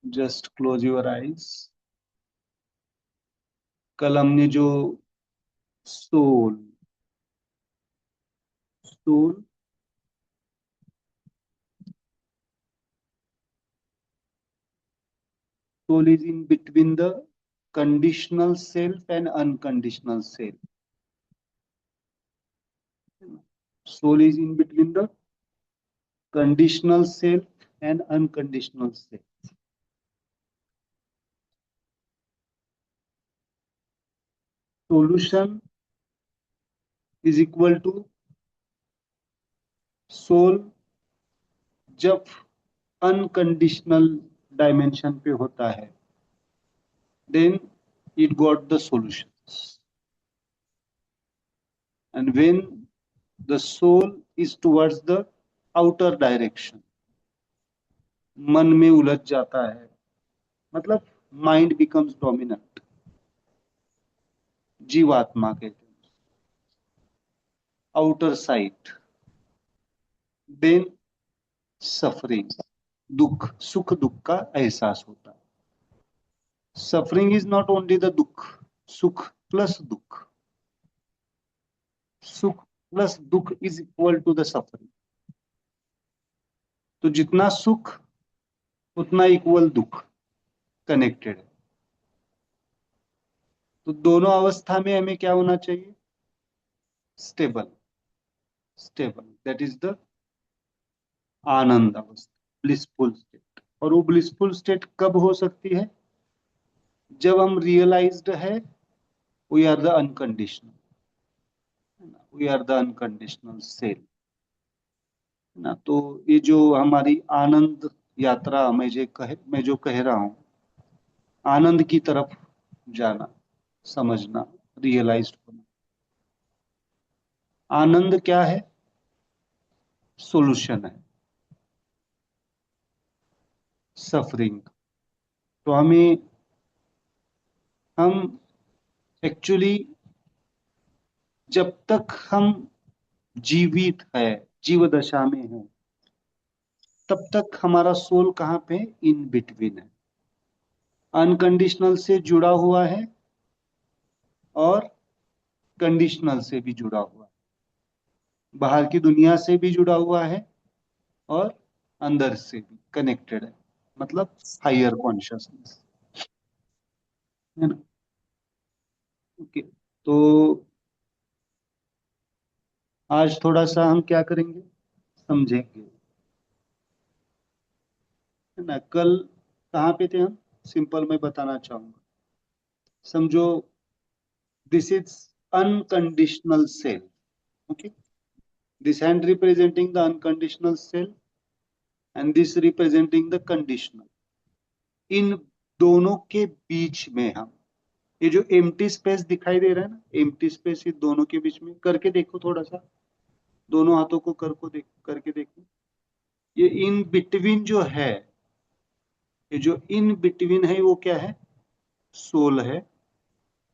Just close your eyes. कल हमने जो soul soul soul is in between the conditional self and unconditional self. Soul is in between the conditional self and unconditional self. Solution is equal to soul जब unconditional dimension पे होता है, then it got the solutions. And when the soul is towards the outer direction, मन में उलझ जाता है, मतलब माइंड बिकम्स डोमिनेंट, जीवात्मा कहते हैं, आउटर साइड, देन सफरिंग, दुख, सुख दुख का एहसास होता है। Suffering is not only the दुख, सुख प्लस दुख, सुख प्लस दुख is equal to the suffering. तो जितना सुख उतना इक्वल दुख कनेक्टेड है। तो दोनों अवस्था में हमें क्या होना चाहिए? Stable, stable, that is the आनंद अवस्था, ब्लिसफुल स्टेट। और वो ब्लिसफुल स्टेट कब हो सकती है? जब हम रियलाइज्ड है we are the unconditional, we are the unconditional self ना। तो ये जो हमारी आनंद यात्रा मैं जो कह रहा हूँ, आनंद की तरफ जाना, समझना, रियलाइज्ड होना। आनंद क्या है? सॉल्यूशन है सफरिंग। तो हम एक्चुअली जब तक हम जीवित है, जीव दशा में है, तब तक हमारा सोल कहाँ पे? इन बिटवीन है, अनकंडीशनल से जुड़ा हुआ है और कंडीशनल से भी जुड़ा हुआ है, बाहर की दुनिया से भी जुड़ा हुआ है और अंदर से भी कनेक्टेड है, मतलब हायर कॉन्शियसनेस, है ना। ओके, तो आज थोड़ा सा हम क्या करेंगे, समझेंगे, है ना। कल कहाँ पे थे हम? सिंपल मैं बताना चाहूंगा। समझो, this is unconditional self, okay. This hand representing the unconditional self and this representing the conditional. इन दोनों के बीच में हम, ये जो एम्प्टी स्पेस दिखाई दे रहा है ना, एम्प्टी स्पेस ये दोनों के बीच में, करके देखो थोड़ा सा, दोनों हाथों को करके देखो। ये इन बिटवीन जो है, ये जो इन बिटवीन है वो क्या है? सोल है।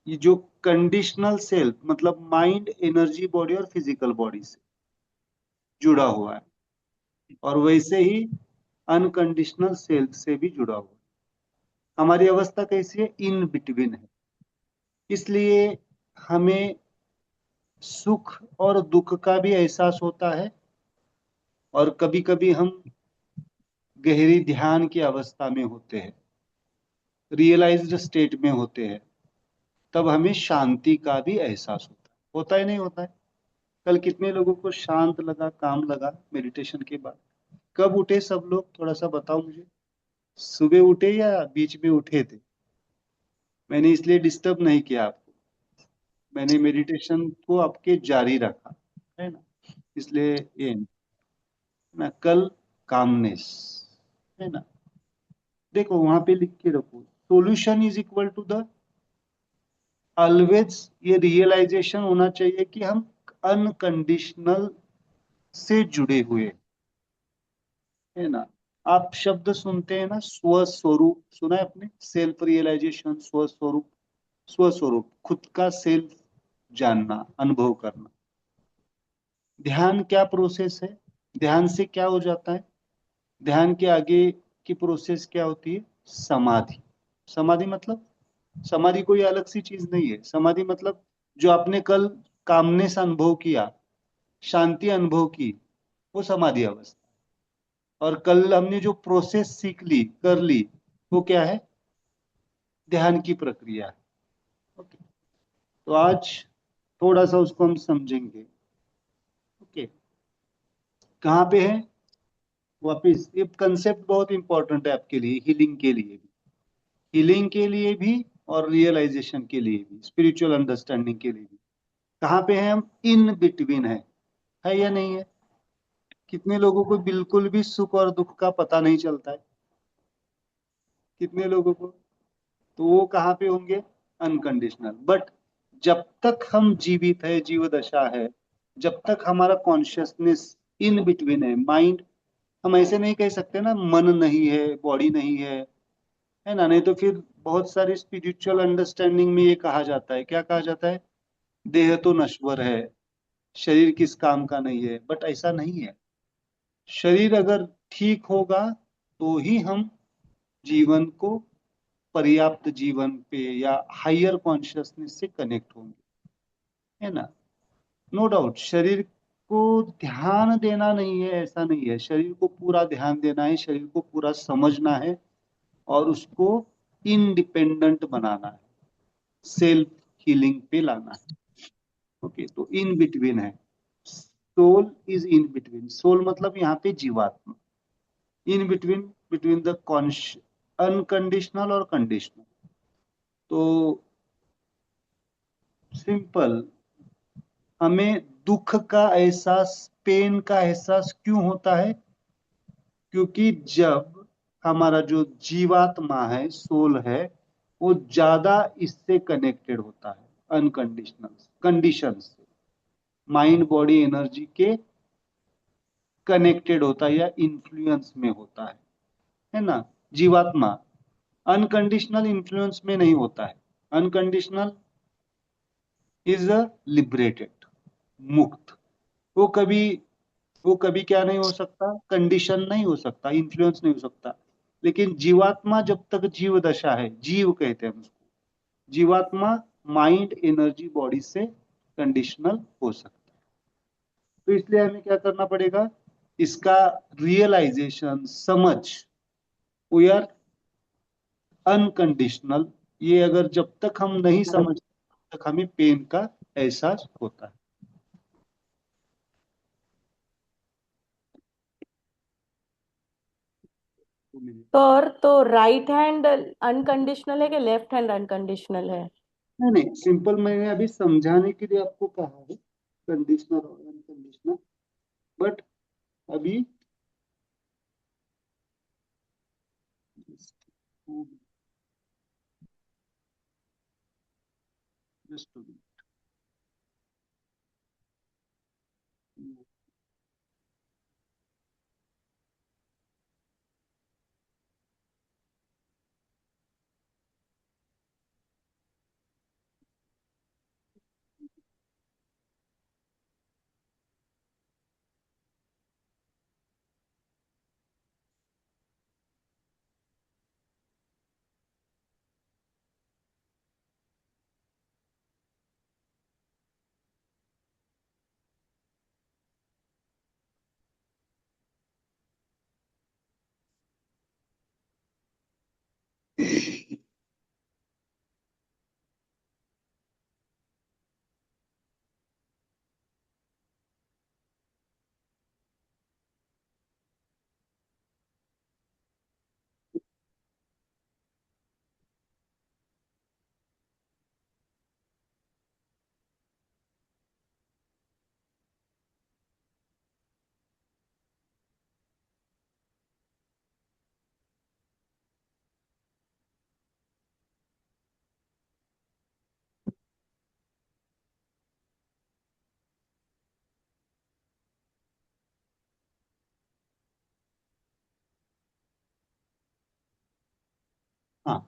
ये जो कंडीशनल सेल्फ मतलब माइंड, एनर्जी बॉडी और फिजिकल बॉडी से जुड़ा हुआ है, और वैसे ही अनकंडीशनल सेल्फ से भी जुड़ा हुआ है। हमारी अवस्था कैसी है? इन बिटवीन है। इसलिए हमें सुख और दुख का भी एहसास होता है, और कभी कभी हम गहरी ध्यान की अवस्था में होते हैं, रियलाइज्ड स्टेट में होते हैं, तब हमें शांति का भी एहसास होता है नहीं होता है? कल कितने लोगों को शांत लगा, काम लगा मेडिटेशन के बाद? कब उठे सब लोग, थोड़ा सा बताओ मुझे। सुबह उठे या बीच में उठे थे? मैंने इसलिए डिस्टर्ब नहीं किया आपको, मैंने मेडिटेशन को आपके जारी रखा, है ना। इसलिए ये ना, कल कामनेस, है ना। देखो वहां पे लिख के रखो, solution is equal to the, always ये रियलाइजेशन होना चाहिए कि हम अनकंडीशनल से जुड़े हुए, है ना। आप शब्द सुनते हैं ना, स्वस्वरूप, सुना है आपने? सेल्फ रियलाइजेशन, स्वस्वरूप, स्वस्वरूप, खुद का सेल्फ जानना, अनुभव करना। ध्यान क्या प्रोसेस है? ध्यान से क्या हो जाता है? ध्यान के आगे की प्रोसेस क्या होती है? समाधि। समाधि मतलब, समाधि कोई अलग सी चीज नहीं है। समाधि मतलब जो आपने कल कामनेस अनुभव किया, शांति अनुभव की, वो समाधि अवस्था। और कल हमने जो प्रोसेस सीख ली, कर ली, वो क्या है? ध्यान की प्रक्रिया है। ओके, तो आज थोड़ा सा उसको हम समझेंगे। ओके, कहाँ पे है? वापिस, ये कंसेप्ट बहुत इंपॉर्टेंट है आपके लिए, हीलिंग के लिए भी, हीलिंग के लिए भी और रियलाइजेशन के लिए भी, स्पिरिचुअल अंडरस्टैंडिंग के लिए भी। कहाँ पे हैं हम? इन बिटवीन है या नहीं है? कितने लोगों को बिल्कुल भी सुख और दुख का पता नहीं चलता है? कितने लोगों को? तो वो कहाँ पे होंगे? अनकंडीशनल। बट जब तक हम जीवित है, जीव दशा है, जब तक हमारा कॉन्शियसनेस इन बिटवीन है, माइंड, हम ऐसे नहीं कह सकते ना मन नहीं है, बॉडी नहीं है ना? नहीं तो फिर बहुत सारी स्पिरिचुअल अंडरस्टैंडिंग में ये कहा जाता है, क्या कहा जाता है? देह तो नश्वर है, शरीर किस काम का नहीं है। बट ऐसा नहीं है। शरीर अगर ठीक होगा तो ही हम जीवन को, पर्याप्त जीवन पे या हायर कॉन्शियसनेस से कनेक्ट होंगे, है ना? नो डाउट, शरीर को ध्यान देना नहीं है, ऐसा नहीं है। शरीर को पूरा ध्यान देना है, शरीर को पूरा समझना है और उसको इंडिपेंडेंट बनाना है, सेल्फ हीलिंग पे लाना है। ओके, तो इन बिटवीन है। Soul is in between. Soul मतलब यहाँ पे जीवात्मा। In between, between the unconditional और कंडीशनल। तो सिंपल, हमें दुख का एहसास, पेन का एहसास क्यों होता है? क्योंकि जब हमारा जो जीवात्मा है, सोल है, वो ज्यादा इससे कनेक्टेड होता है, अनकंडीशनल कंडीशन से, माइंड बॉडी एनर्जी के कनेक्टेड होता है या इन्फ्लुएंस में होता है ना? जीवात्मा अनकंडीशनल इन्फ्लुएंस में नहीं होता है। अनकंडीशनल इज अ लिबरेटेड, मुक्त। वो कभी, वो कभी क्या नहीं हो सकता? कंडीशन नहीं हो सकता, इन्फ्लुएंस नहीं हो सकता। लेकिन जीवात्मा जब तक जीव दशा है, जीव कहते हैं हम उसको, जीवात्मा माइंड एनर्जी बॉडी से कंडीशनल हो सकता है। तो इसलिए हमें क्या करना पड़ेगा? इसका रियलाइजेशन, समझ, वी आर अनकंडीशनल, ये अगर जब तक हम नहीं समझ, तब तक हमें पेन का एहसास होता है। और तो राइट हैंड अनकंडीशनल है कि लेफ्ट हैंड अनकंडीशनल है? नहीं नहीं, सिंपल मैंने अभी समझाने के लिए आपको कहा है, कंडीशनल और अनकंडीशनल। बट अभी जस्ट टू बी, हाँ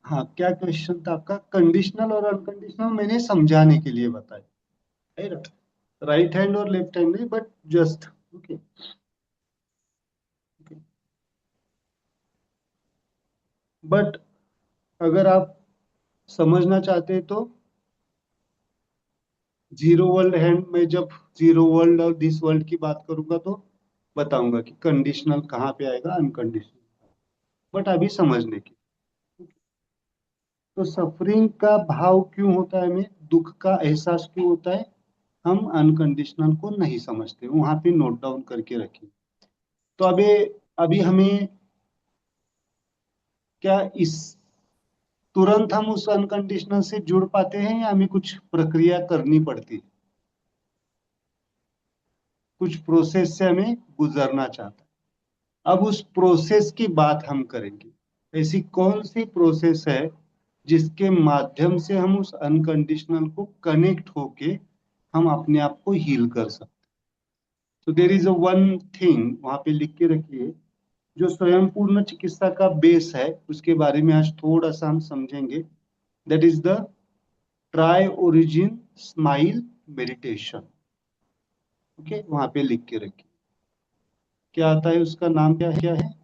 हाँ, क्या क्वेश्चन था आपका? कंडीशनल और अनकंडीशनल मैंने समझाने के लिए बताया, राइट? राइट हैंड और लेफ्ट हैंड नहीं, बट जस्ट ओके। बट अगर आप समझना चाहते हैं तो जीरो वर्ल्ड हैंड में जब जीरो वर्ल्ड और दिस वर्ल्ड की बात करूंगा तो बताऊंगा कि कंडीशनल कहाँ पे आएगा, अनकंडीशनल। बट अभी समझने की, तो सफरिंग का भाव क्यों होता है, हमें दुख का एहसास क्यों होता है, हम अनकंडीशनल को नहीं समझते, वहां पे नोट डाउन करके रखिए। तो अभी अभी हमें क्या इस तुरंत हम उस अनकंडीशनल से जुड़ पाते हैं या हमें कुछ प्रक्रिया करनी पड़ती है, कुछ प्रोसेस से हमें गुजरना चाहता है। अब उस प्रोसेस की बात हम करेंगे, ऐसी कौन सी प्रोसेस है जिसके माध्यम से हम उस अनकंडीशनल को कनेक्ट होके हम अपने आप को हील कर सकते हैं। तो there is a one thing, वहां पे लिख के रखिए, जो स्वयं पूर्ण चिकित्सा का बेस है, उसके बारे में आज थोड़ा सा हम समझेंगे। That is the try origin smile meditation. Okay, वहां पे लिख के रखिए। क्या आता है, उसका नाम क्या है?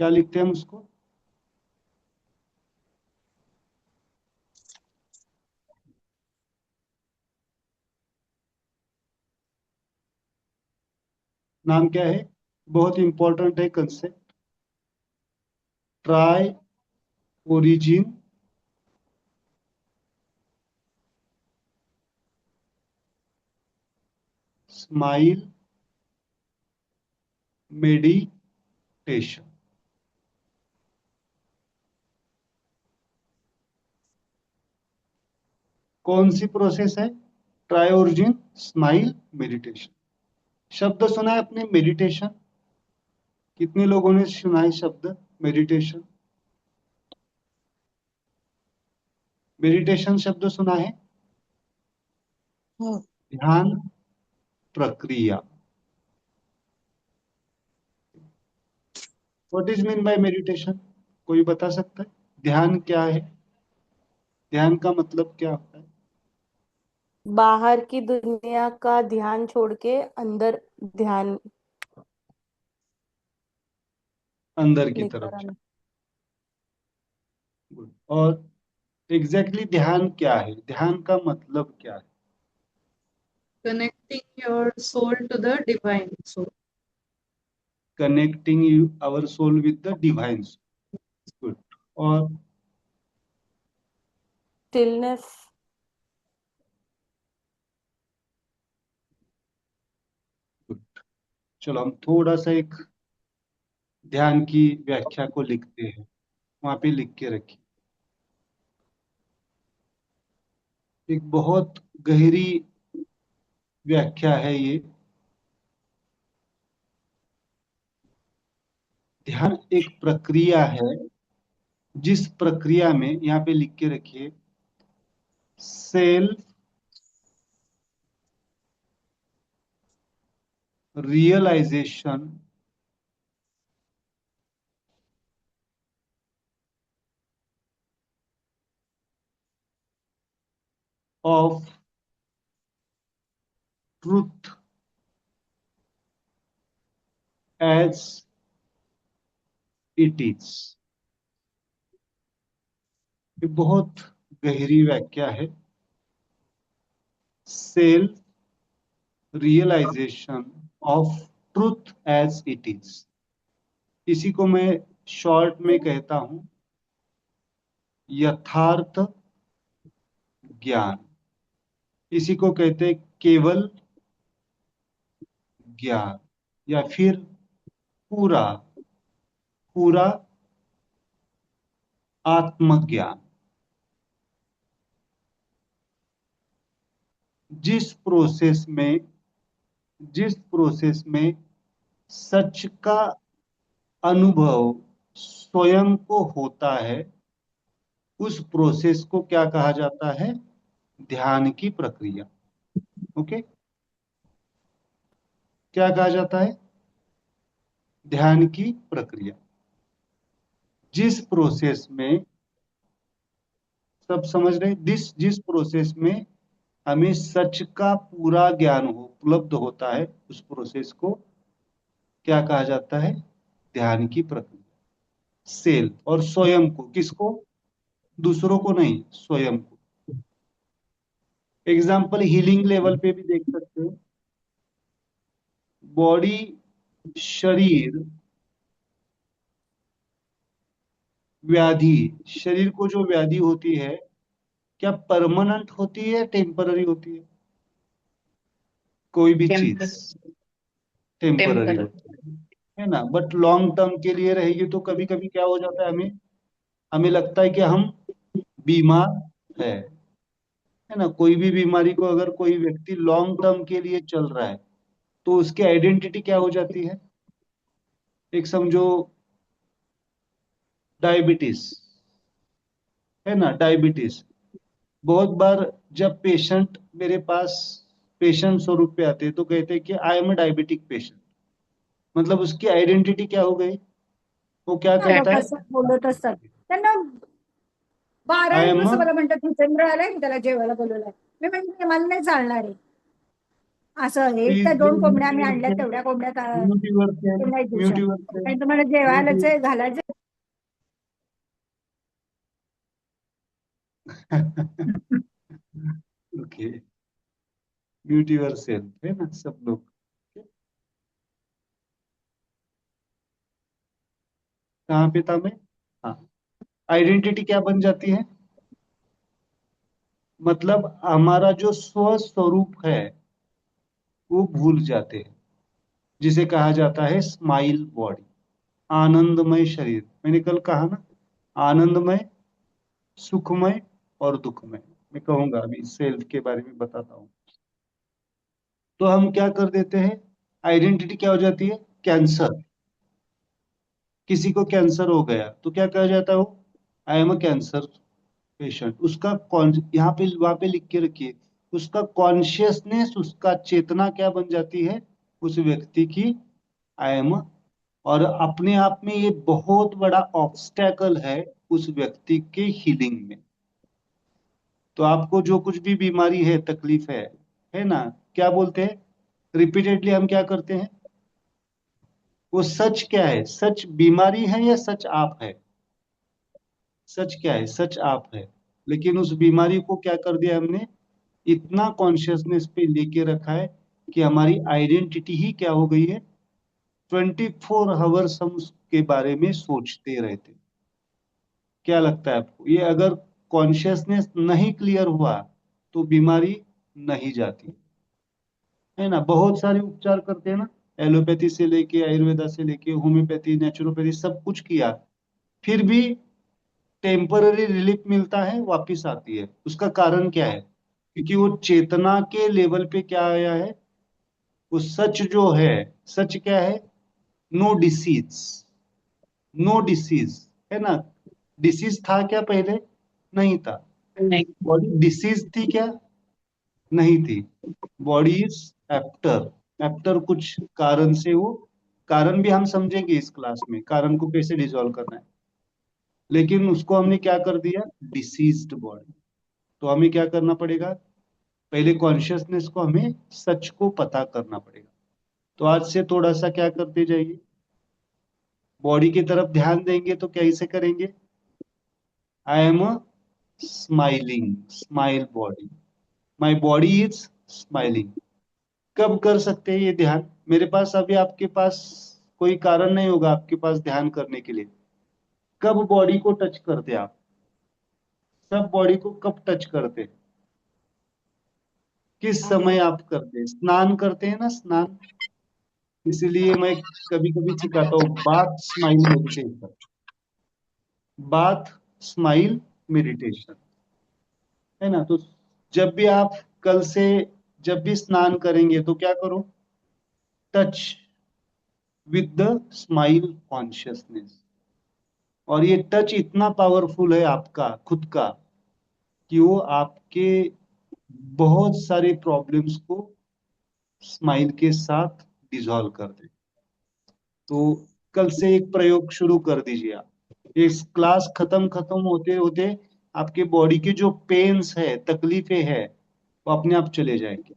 क्या लिखते हैं हम उसको? नाम क्या है? बहुत इंपॉर्टेंट है concept. Try origin smile meditation. कौन सी प्रोसेस है? Try origin smile meditation. शब्द सुना है आपने, मेडिटेशन? कितने लोगों ने सुना है शब्द मेडिटेशन? मेडिटेशन शब्द सुना है? ध्यान प्रक्रिया। What is mean by meditation? कोई बता सकता है ध्यान क्या है? ध्यान का मतलब क्या होता है? बाहर की दुनिया का ध्यान छोड़ के अंदर ध्यान अंदर की लेकर तरफ आना। जाए। और एग्जैक्टली exactly ध्यान क्या है, ध्यान का मतलब क्या है? Connecting your soul to the divine soul. Connecting you our soul with the divine. Good. और स्टिलनेस। good। चलो हम थोड़ा सा एक ध्यान की व्याख्या को लिखते हैं, वहां पे लिख के रखिए। एक बहुत गहरी व्याख्या है ये। ध्यान एक प्रक्रिया है, जिस प्रक्रिया में, यहाँ पे लिख के रखिए, self realisation of truth as it is. ये बहुत गहरी व्याख्या है। Self realisation of truth as it is, इसी को मैं शॉर्ट में कहता हूं यथार्थ ज्ञान। इसी को कहते हैं केवल ज्ञान, या फिर पूरा पूरा आत्मज्ञान। जिस प्रोसेस में जिस प्रोसेस में सच का अनुभव स्वयं को होता है, उस प्रोसेस को क्या कहा जाता है? ध्यान की प्रक्रिया। ओके, क्या कहा जाता है? ध्यान की प्रक्रिया। जिस प्रोसेस में, सब समझ रहे, जिस प्रोसेस में हमें सच का पूरा ज्ञान हो उपलब्ध होता है, उस प्रोसेस को क्या कहा जाता है? ध्यान की प्रक्रिया। सेल्फ और स्वयं को, किसको? दूसरों को नहीं, स्वयं को। एग्जाम्पल हीलिंग लेवल पे भी देख सकते हो। बॉडी, शरीर, व्याधि, शरीर को जो व्याधि होती है, क्या परमानेंट होती है, टेम्पररी होती है? कोई भी चीज टेम्पररी टेम्पर होती है ना, बट लॉन्ग टर्म के लिए रहेगी तो कभी कभी क्या हो जाता है, हमें हमें लगता है कि हम बीमार है ना। कोई भी बीमारी को अगर कोई व्यक्ति लॉन्ग टर्म के लिए चल रहा है तो उसकी आइडेंटिटी क्या हो जाती है? एक समझो डायबिटीज, है ना, डायबिटीज। बहुत बार जब पेशेंट मेरे पास पेशेंट स्वरूप पे आते हैं तो कहते हैं कि I am a diabetic patient. मतलब उसकी आइडेंटिटी क्या हो गई? वो क्या लोक करता है? असं बोलत असतात त्यांना बारा आई एक एम अ वाजता मला म्हणतात जितेंद्र आलाय मी त्याला जेवायला बोलवलंय मी म्हणते मला नाही चालणार आहे असं एक त्या प्लीज दोन कोंबड्या आम्ही आणल्या तेवढ्या कोंबड्या म्यूट युअर ते नाही देऊ म्यूट शकत युअर आणि तुम्हाला जेवायलाच म्यूट आहे, घालायचं ओके, म्यूट युअर सेल्फ, है ना सब लोग। कहाँ पे था मैं? हाँ, आइडेंटिटी क्या बन जाती है? मतलब हमारा जो स्व स्वरूप है वो भूल जाते हैं, जिसे कहा जाता है स्माइल बॉडी, आनंदमय शरीर। मैंने कल कहा ना, आनंदमय, सुखमय और दुखमय। मैं कहूंगा अभी सेल्फ के बारे में बताता हूँ। तो हम क्या कर देते हैं, आइडेंटिटी क्या हो जाती है? कैंसर। किसी को कैंसर हो गया तो क्या कहा जाता है? वो I am a cancer patient. उसका कौन, यहाँ पे वहां पे लिख के रखिए, उसका कॉन्शियसनेस, उसका चेतना क्या बन जाती है उस व्यक्ति की? I am. और अपने आप में ये बहुत बड़ा ऑब्स्टेकल है उस व्यक्ति के हीलिंग में। तो आपको जो कुछ भी बीमारी है, तकलीफ है ना, क्या बोलते हैं रिपीटेडली हम क्या करते हैं? वो सच क्या है? सच बीमारी है या सच आप है? सच क्या है? सच आप है। लेकिन उस बीमारी को क्या कर दिया हमने? इतना कॉन्शियसनेस पे लेके रखा है कि हमारी आइडेंटिटी ही क्या हो गई है? 24 आवर्स हम उसके बारे में सोचते रहते। क्या लगता है आपको, ये अगर कॉन्शियसनेस नहीं क्लियर हुआ तो बीमारी नहीं जाती, है ना। बहुत सारे उपचार करते हैं ना, एलोपैथी से लेके आयुर्वेदा से लेके होम्योपैथी, नेचुरोपैथी, सब कुछ किया, फिर भी टेम्पररी रिलीफ मिलता है, वापिस आती है। उसका कारण क्या है? क्योंकि वो चेतना के लेवल पे क्या आया है, वो सच जो है। सच क्या है? नो डिसीज, नो डिसीज, है ना। डिसीज था क्या पहले? नहीं था। नहीं बॉडी डिसीज थी क्या? नहीं थी। बॉडी इज एफ्टर, एफ्टर कुछ कारण से वो, कारण भी हम समझेंगे इस क्लास में, कारण को कैसे डिसॉल्व करना है। लेकिन उसको हमने क्या कर दिया? Deceased body. तो हमें क्या करना पड़ेगा? पहले कॉन्शियसनेस को, हमें सच को पता करना पड़ेगा। तो आज से थोड़ा सा क्या करते जाइए, बॉडी की तरफ ध्यान देंगे। तो कैसे करेंगे? I am a smiling, smile body, my body is smiling. कब कर सकते हैं ये ध्यान? मेरे पास अभी आपके पास कोई कारण नहीं होगा आपके पास ध्यान करने के लिए। कब बॉडी को टच करते आप? सब बॉडी को कब टच करते? किस समय आप करते हैं? स्नान करते हैं ना, स्नान। इसीलिए मैं कभी कभी सिखाता हूँ bath smile meditation, bath smile meditation, है ना। तो जब भी आप कल से, जब भी स्नान करेंगे तो क्या करो? Touch with the smile consciousness. और ये टच इतना पावरफुल है आपका खुद का कि वो आपके बहुत सारे प्रॉब्लम्स को स्माइल के साथ डिसॉल्व कर दे। तो कल से एक प्रयोग शुरू कर दीजिए आप। इस क्लास खत्म होते होते आपके बॉडी के जो पेन्स है, तकलीफें है, वो अपने आप चले जाएंगे।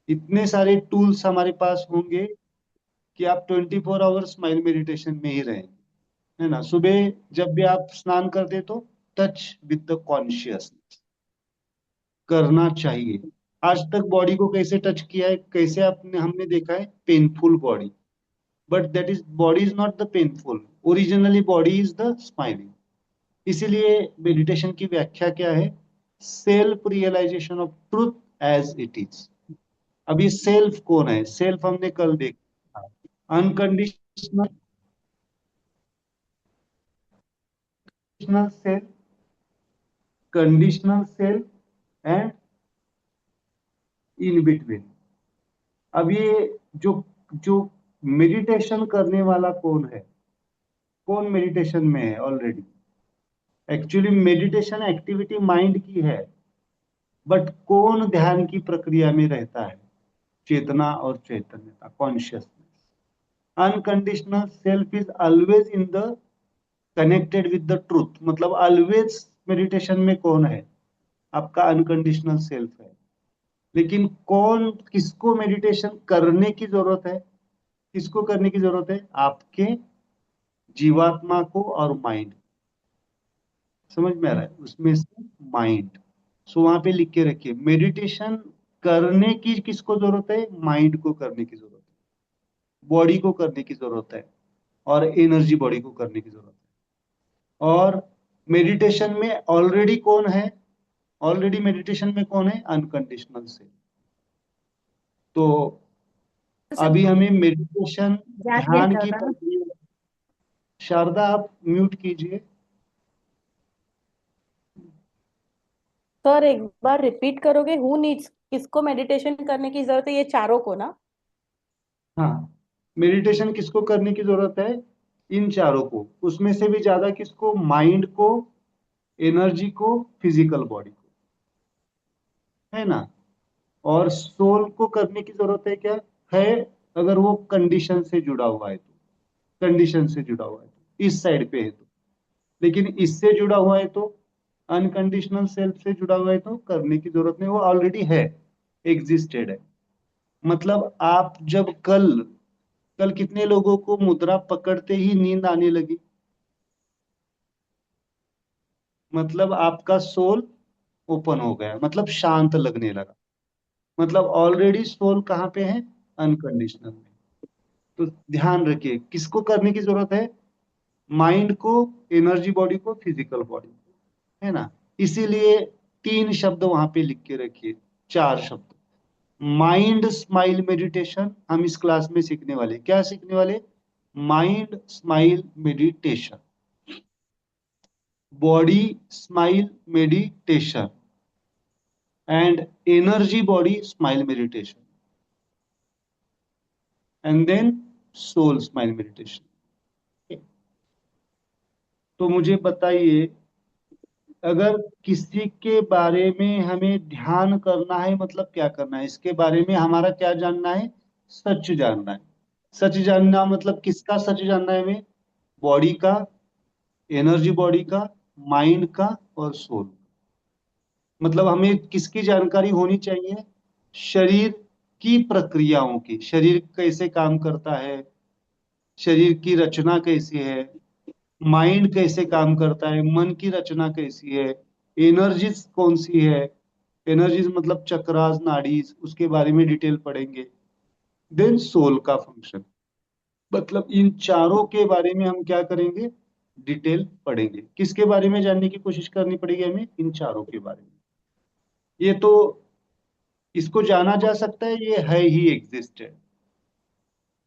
इतने सारे टूल्स हमारे पास होंगे कि आप 24 आवर्स स्माइल मेडिटेशन में ही रहेंगे, है ना। सुबह जब भी आप स्नान करते तो टच विद द कॉन्शियसनेस करना चाहिए। आज तक बॉडी को कैसे टच किया है, कैसे आपने हमने देखा है, painful body, but that is body is not the painful, originally body is the smiling. इसीलिए मेडिटेशन की व्याख्या क्या है, self realisation of truth as it is. अब ये सेल्फ कौन है, सेल्फ हमने कल देखा, unconditional self, conditional self and in between. अब ये जो जो मेडिटेशन करने वाला कौन है, कौन मेडिटेशन में है already. Actually meditation activity mind की है, बट कौन ध्यान की प्रक्रिया में रहता है, चेतना और चैतन्यता, consciousness. Unconditional self is always in the connected with the truth, मतलब ऑलवेज मेडिटेशन में कौन है, आपका अनकंडीशनल सेल्फ है। लेकिन कौन, किसको मेडिटेशन करने की जरूरत है, किसको करने की जरूरत है, आपके जीवात्मा को और माइंड। समझ में आ रहा है, उसमें से माइंड। सो वहां पे लिख के रखिए, मेडिटेशन करने की किसको जरूरत है, माइंड को करने की जरूरत है, बॉडी को करने की जरूरत है, और एनर्जी बॉडी को करने की जरूरत है। और मेडिटेशन में ऑलरेडी कौन है, ऑलरेडी मेडिटेशन में कौन है, अनकंडीशनल से। तो अभी हमें मेडिटेशन, ज्ञात ध्यान घ्यायचा की होता ना. प्रक्रिया। शारदा आप म्यूट कीजिए। सर एक बार रिपीट करोगे, हु नीड्स, किसको मेडिटेशन करने की जरूरत है, ये चारों को ना? हाँ, मेडिटेशन किसको करने की जरूरत है, इन चारों को, उसमें से भी ज्यादा किसको, माइंड को, एनर्जी को, फिजिकल बॉडी को, है ना। और सोल को करने की जरूरत है क्या, है, अगर वो कंडीशन से जुड़ा हुआ है तो, कंडीशन से जुड़ा हुआ है तो, इस साइड पे है तो। लेकिन इससे जुड़ा हुआ है तो, अनकंडीशनल सेल्फ से जुड़ा हुआ है तो करने की जरूरत नहीं, वो ऑलरेडी है, एग्जिस्टेड है। मतलब आप जब कल कल कितने लोगों को मुद्रा पकड़ते ही नींद आने लगी, मतलब आपका सोल ओपन हो गया, मतलब शांत लगने लगा, मतलब ऑलरेडी सोल कहाँ पे है, अनकंडीशनल में। तो ध्यान रखिए, किसको करने की जरूरत है, माइंड को, एनर्जी बॉडी को, फिजिकल बॉडी को, है ना। इसीलिए 3 शब्द वहां पे लिख के रखिए, 4 शब्द। माइंड स्माइल मेडिटेशन हम इस क्लास में सीखने वाले, क्या सीखने वाले, mind smile meditation, body smile meditation, and energy body smile meditation, and then soul smile meditation. तो मुझे बताइए, अगर किसी के बारे में हमें ध्यान करना है, मतलब क्या करना है, इसके बारे में हमारा क्या जानना है, सच जानना है। सच जानना मतलब किसका सच जानना है हमें, बॉडी का, एनर्जी बॉडी का, माइंड का, और सोल। मतलब हमें किसकी जानकारी होनी चाहिए, शरीर की प्रक्रियाओं की, शरीर कैसे काम करता है, शरीर की रचना कैसी है, माइंड कैसे काम करता है, मन की रचना कैसी है, एनर्जीज कौन सी है, एनर्जीज मतलब चक्रास, नाड़ीज, उसके बारे में डिटेल पढ़ेंगे। देन सोल का फंक्शन, मतलब इन चारों के बारे में हम क्या करेंगे, डिटेल पढ़ेंगे। किसके बारे में जानने की कोशिश करनी पड़ेगी हमें, इन चारों के बारे में। ये तो, इसको जाना जा सकता है, ये है ही, एग्जिस्टेड,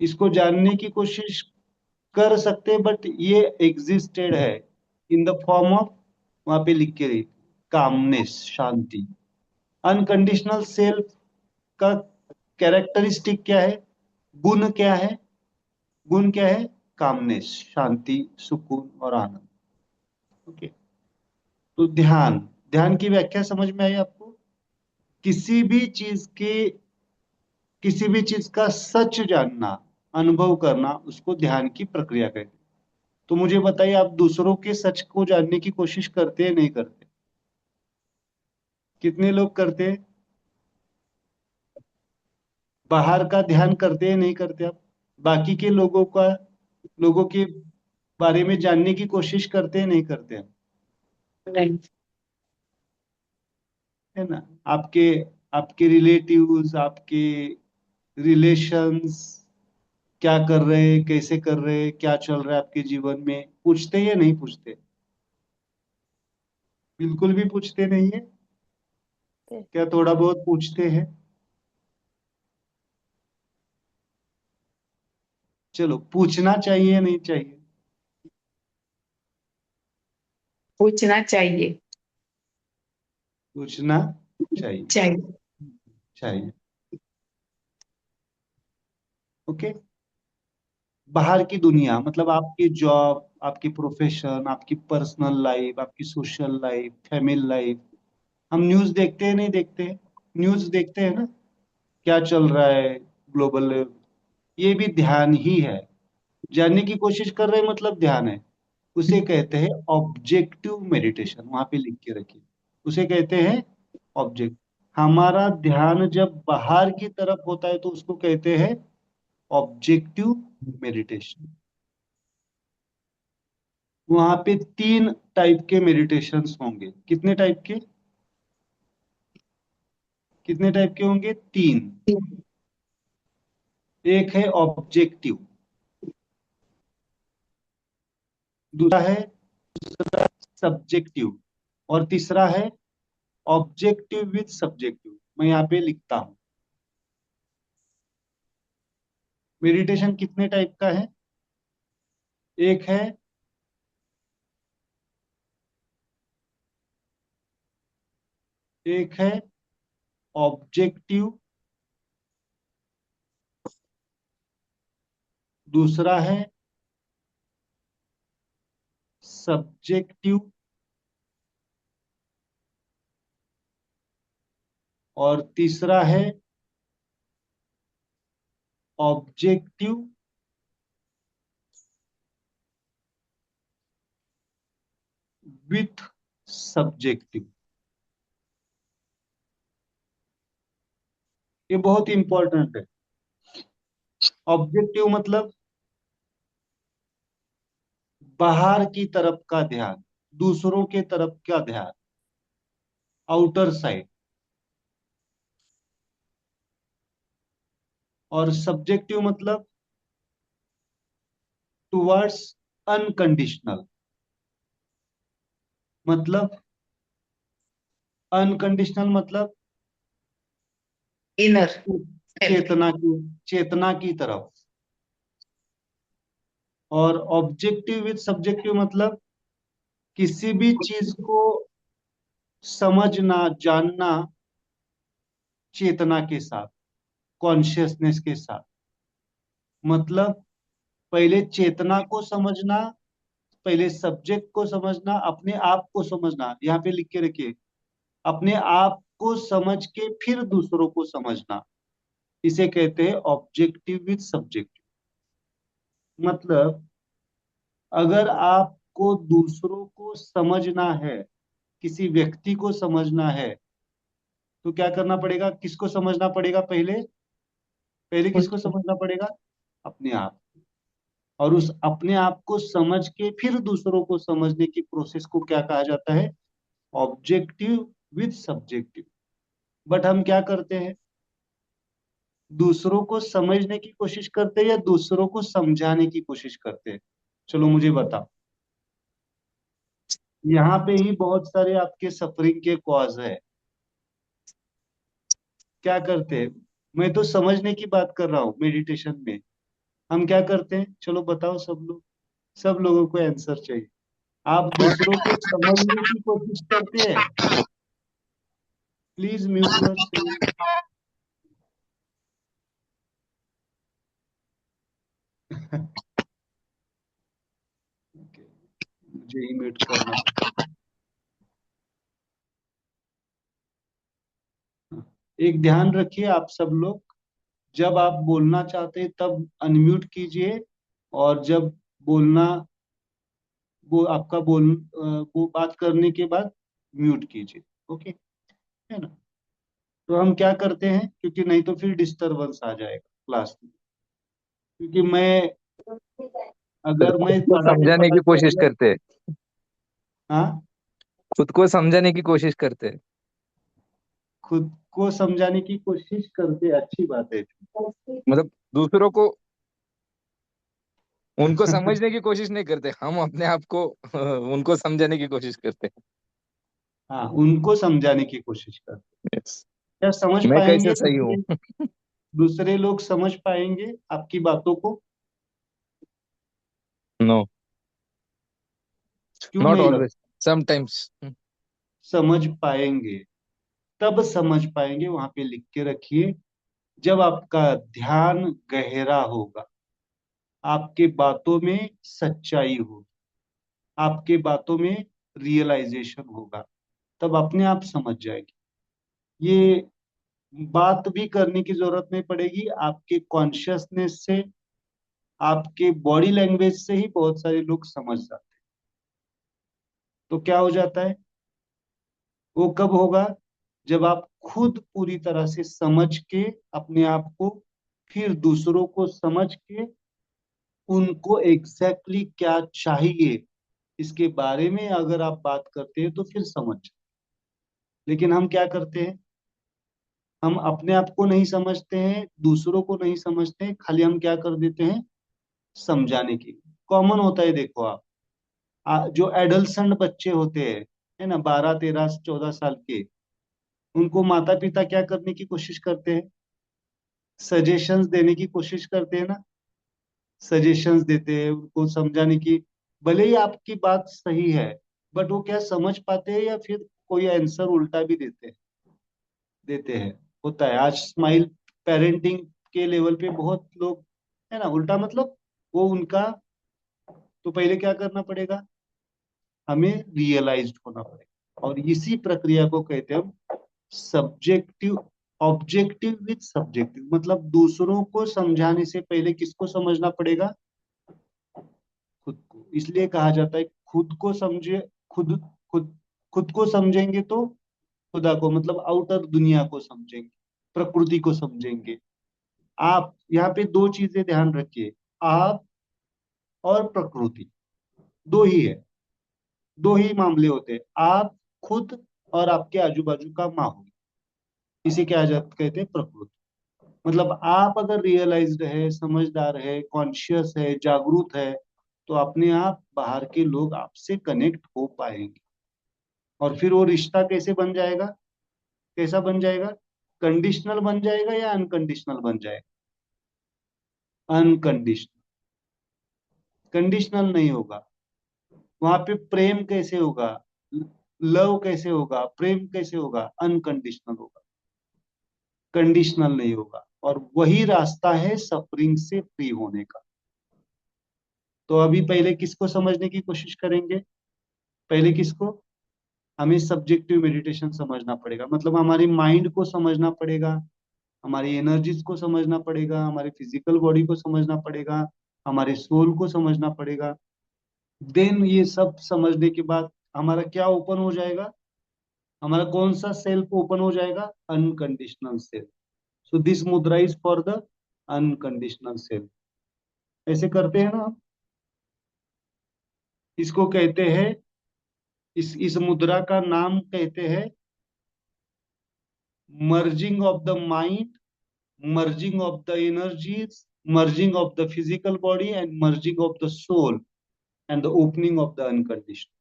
इसको जानने की कोशिश कर सकते हैं, बट ये एग्जिस्टेड है इन द फॉर्म ऑफ, वहां पे लिख के रही, कामनेस, शांति। अनकंडीशनल सेल्फ का कैरेक्टरिस्टिक क्या है, गुण क्या है, गुण क्या है, कामनेस, शांति, सुकून और आनंद। ओके। तो ध्यान, ध्यान की व्याख्या समझ में आई आपको, किसी भी चीज के, किसी भी चीज का सच जानना, अनुभव करना, उसको ध्यान की प्रक्रिया कहते हैं। तो मुझे बताइए, आप दूसरों के सच को जानने की कोशिश करते हैं नहीं करते? कितने लोग करते हैं? बाहर का ध्यान करते हैं नहीं करते आप? बाकी के लोगों के बारे में जानने की कोशिश करते हैं नहीं करते हैं? नहीं। है ना? आपके आपके रिलेटिव्स, आपके रिलेशंस क्या कर रहे हैं, कैसे कर रहे हैं, क्या चल रहा है आपके जीवन में, पूछते हैं या नहीं पूछते? बिल्कुल भी पूछते नहीं है? क्या थोड़ा बहुत पूछते हैं? चलो, पूछना चाहिए या नहीं चाहिए? पूछना चाहिए। पूछना चाहिए। चाहिए। चाहिए। ओके। बाहर की दुनिया मतलब आपकी जॉब, आपकी प्रोफेशन, आपकी पर्सनल लाइफ, आपकी सोशल लाइफ, फैमिली लाइफ। हम न्यूज़ देखते हैं नहीं देखते? न्यूज़ देखते हैं ना? क्या चल रहा है ग्लोबल लेवल? ये भी ध्यान ही है। जानने की कोशिश कर रहे हैं मतलब ध्यान है। उसे कहते हैं ऑब्जेक्टिव मेडिटेशन। वहां पे लिख के रखिए, उसे कहते हैं ऑब्जेक्ट। हमारा ध्यान जब बाहर की तरफ होता है तो उसको कहते हैं ऑब्जेक्टिव मेडिटेशन। वहां पे 3 टाइप के मेडिटेशंस होंगे। कितने टाइप के? कितने टाइप के होंगे? 3। एक है ऑब्जेक्टिव, दूसरा है सब्जेक्टिव, और तीसरा है ऑब्जेक्टिव विद सब्जेक्टिव। मैं यहाँ पे लिखता हूँ। मेडिटेशन कितने टाइप का है? एक है एक है ऑब्जेक्टिव, दूसरा है सब्जेक्टिव, और तीसरा है ऑब्जेक्टिव विथ सब्जेक्टिव। ये बहुत इंपॉर्टेंट है। ऑब्जेक्टिव मतलब बाहर की तरफ का ध्यान, दूसरों के तरफ का ध्यान, आउटर साइड। और सब्जेक्टिव मतलब टुवर्ड्स अनकंडीशनल। मतलब अनकंडीशनल मतलब इनर। चेतना की तरफ। और ऑब्जेक्टिव विद सब्जेक्टिव मतलब किसी भी चीज को समझना, जानना चेतना के साथ, कॉन्शियसनेस के साथ। मतलब पहले चेतना को समझना, पहले सब्जेक्ट को समझना, अपने आप को समझना। यहाँ पे लिख के रखिए, अपने आप को समझ के फिर दूसरों को समझना। इसे कहते हैं ऑब्जेक्टिव विद सब्जेक्टिव। मतलब अगर आपको दूसरों को समझना है, किसी व्यक्ति को समझना है, तो क्या करना पड़ेगा? किसको समझना पड़ेगा? पहले पहले किसको समझना पड़ेगा? अपने आप। और उस अपने आप को समझ के फिर दूसरों को समझने की प्रोसेस को क्या कहा जाता है? Objective with subjective. बट हम क्या करते हैं? दूसरों को समझने की कोशिश करते हैं या दूसरों को समझाने की कोशिश करते हैं? चलो मुझे बताओ। यहाँ पे ही बहुत सारे आपके सफरिंग के कॉज है। क्या करते हैं? मैं तो समझने की बात कर रहा हूँ मेडिटेशन में। हम क्या करते हैं? चलो बताओ सब लोग। सब लोगों को आंसर चाहिए। आप दूसरों को समझने की कोशिश करते हैं? Please mute your screen. मुझे ही म्यूट करना पड़ेगा। एक ध्यान रखिए आप सब लोग, जब आप बोलना चाहते हैं तब अनम्यूट कीजिए, और जब बोलना वो आपका वो बात करने के बाद म्यूट कीजिए। ओके, है ना। तो हम क्या करते हैं, क्योंकि नहीं तो फिर डिस्टरबेंस आ जाएगा क्लास में, क्योंकि अगर मैं खुद को पढ़ाने समझाने पढ़ा की के कोशिश अगर, करते हैं, हाँ, खुद को समझाने की कोशिश करते हैं। खुद को समझाने की कोशिश करते, अच्छी बात है। मतलब दूसरों को, उनको समझने की कोशिश नहीं करते, हम अपने आप को उनको समझाने की कोशिश करते हाँ, उनको समझाने की कोशिश करते। हैं। Yes. क्या समझ मैं पाएंगे कैसे सही हूँ? दूसरे लोग समझ पाएंगे आपकी बातों को? नो, क्यों नॉट नहीं ऑलवेज, लगता? समटाइम्स। समझ पाएंगे, तब समझ पाएंगे, वहां पे लिख के रखिए। जब आपका ध्यान गहरा होगा, आपके बातों में सच्चाई होगी, आपके बातों में रियलाइजेशन होगा, तब अपने आप समझ जाएगी। ये बात भी करने की जरूरत नहीं पड़ेगी, आपके कॉन्शियसनेस से, आपके बॉडी लैंग्वेज से ही बहुत सारे लोग समझ जाते हैं। तो क्या हो जाता है, वो कब होगा, जब आप खुद पूरी तरह से समझ के अपने आप को, फिर दूसरों को समझ के उनको एग्जैक्टली क्या चाहिए इसके बारे में अगर आप बात करते हैं तो फिर समझ। लेकिन हम क्या करते हैं, हम अपने आप को नहीं समझते हैं, दूसरों को नहीं समझते हैं, खाली हम क्या कर देते हैं, समझाने की। कॉमन होता है, देखो आप, जो एडल्सेंट बच्चे होते हैं, है ना, 12 13 14 साल के, उनको माता पिता क्या करने की कोशिश करते हैं, सजेशंस देने की कोशिश करते हैं ना, सजेशंस देते हैं उनको समझाने की। भले ही आपकी बात सही है, बट वो क्या समझ पाते हैं, या फिर कोई आंसर उल्टा भी देते हैं। होता है आज स्माइल पेरेंटिंग के लेवल पे बहुत लोग, है ना, उल्टा मतलब, वो उनका, तो पहले क्या करना पड़ेगा, हमें रियलाइज्ड होना पड़ेगा। और इसी प्रक्रिया को कहते हैं हम सब्जेक्टिव, ऑब्जेक्टिव विद सब्जेक्टिव। मतलब दूसरों को समझाने से पहले किसको समझना पड़ेगा, खुद को। इसलिए कहा जाता है खुद को समझे, खुद खुद खुद को समझेंगे तो खुदा को, मतलब आउटर दुनिया को समझेंगे, प्रकृति को समझेंगे। आप यहाँ पे दो चीजें ध्यान रखिए, आप और प्रकृति, दो ही है, दो ही मामले होते हैं, आप खुद और आपके आजू बाजू का माहौल। इसे क्या कहते हैं, प्रकृति। मतलब आप अगर रियलाइज्ड है, समझदार है, कॉन्शियस है, जागरूक है, तो अपने आप बाहर के लोग आपसे कनेक्ट हो पाएंगे। और फिर वो रिश्ता कैसे बन जाएगा, कैसा बन जाएगा, कंडीशनल बन जाएगा या अनकंडीशनल बन जाएगा, अनकंडीशनल। कंडीशनल नहीं होगा, वहां पे प्रेम कैसे होगा, लव कैसे होगा, प्रेम कैसे होगा, अनकंडीशनल होगा, कंडीशनल नहीं होगा। और वही रास्ता है सफरिंग से फ्री होने का। तो अभी पहले किसको समझने की कोशिश करेंगे, पहले किसको, हमें सब्जेक्टिव मेडिटेशन समझना पड़ेगा। मतलब हमारी माइंड को समझना पड़ेगा, हमारी एनर्जीज को समझना पड़ेगा, हमारे फिजिकल बॉडी को समझना पड़ेगा, हमारे सोल को समझना पड़ेगा। देन ये सब समझने के बाद हमारा क्या ओपन हो जाएगा, हमारा कौन सा सेल्फ ओपन हो जाएगा, अनकंडीशनल सेल्फ। सो दिस मुद्रा is for the unconditional self. ऐसे करते हैं ना हम, इसको कहते हैं, इस मुद्रा का नाम कहते हैं merging of the mind, merging of the energies, merging of the physical body, and merging of the soul, and the opening of the unconditioned.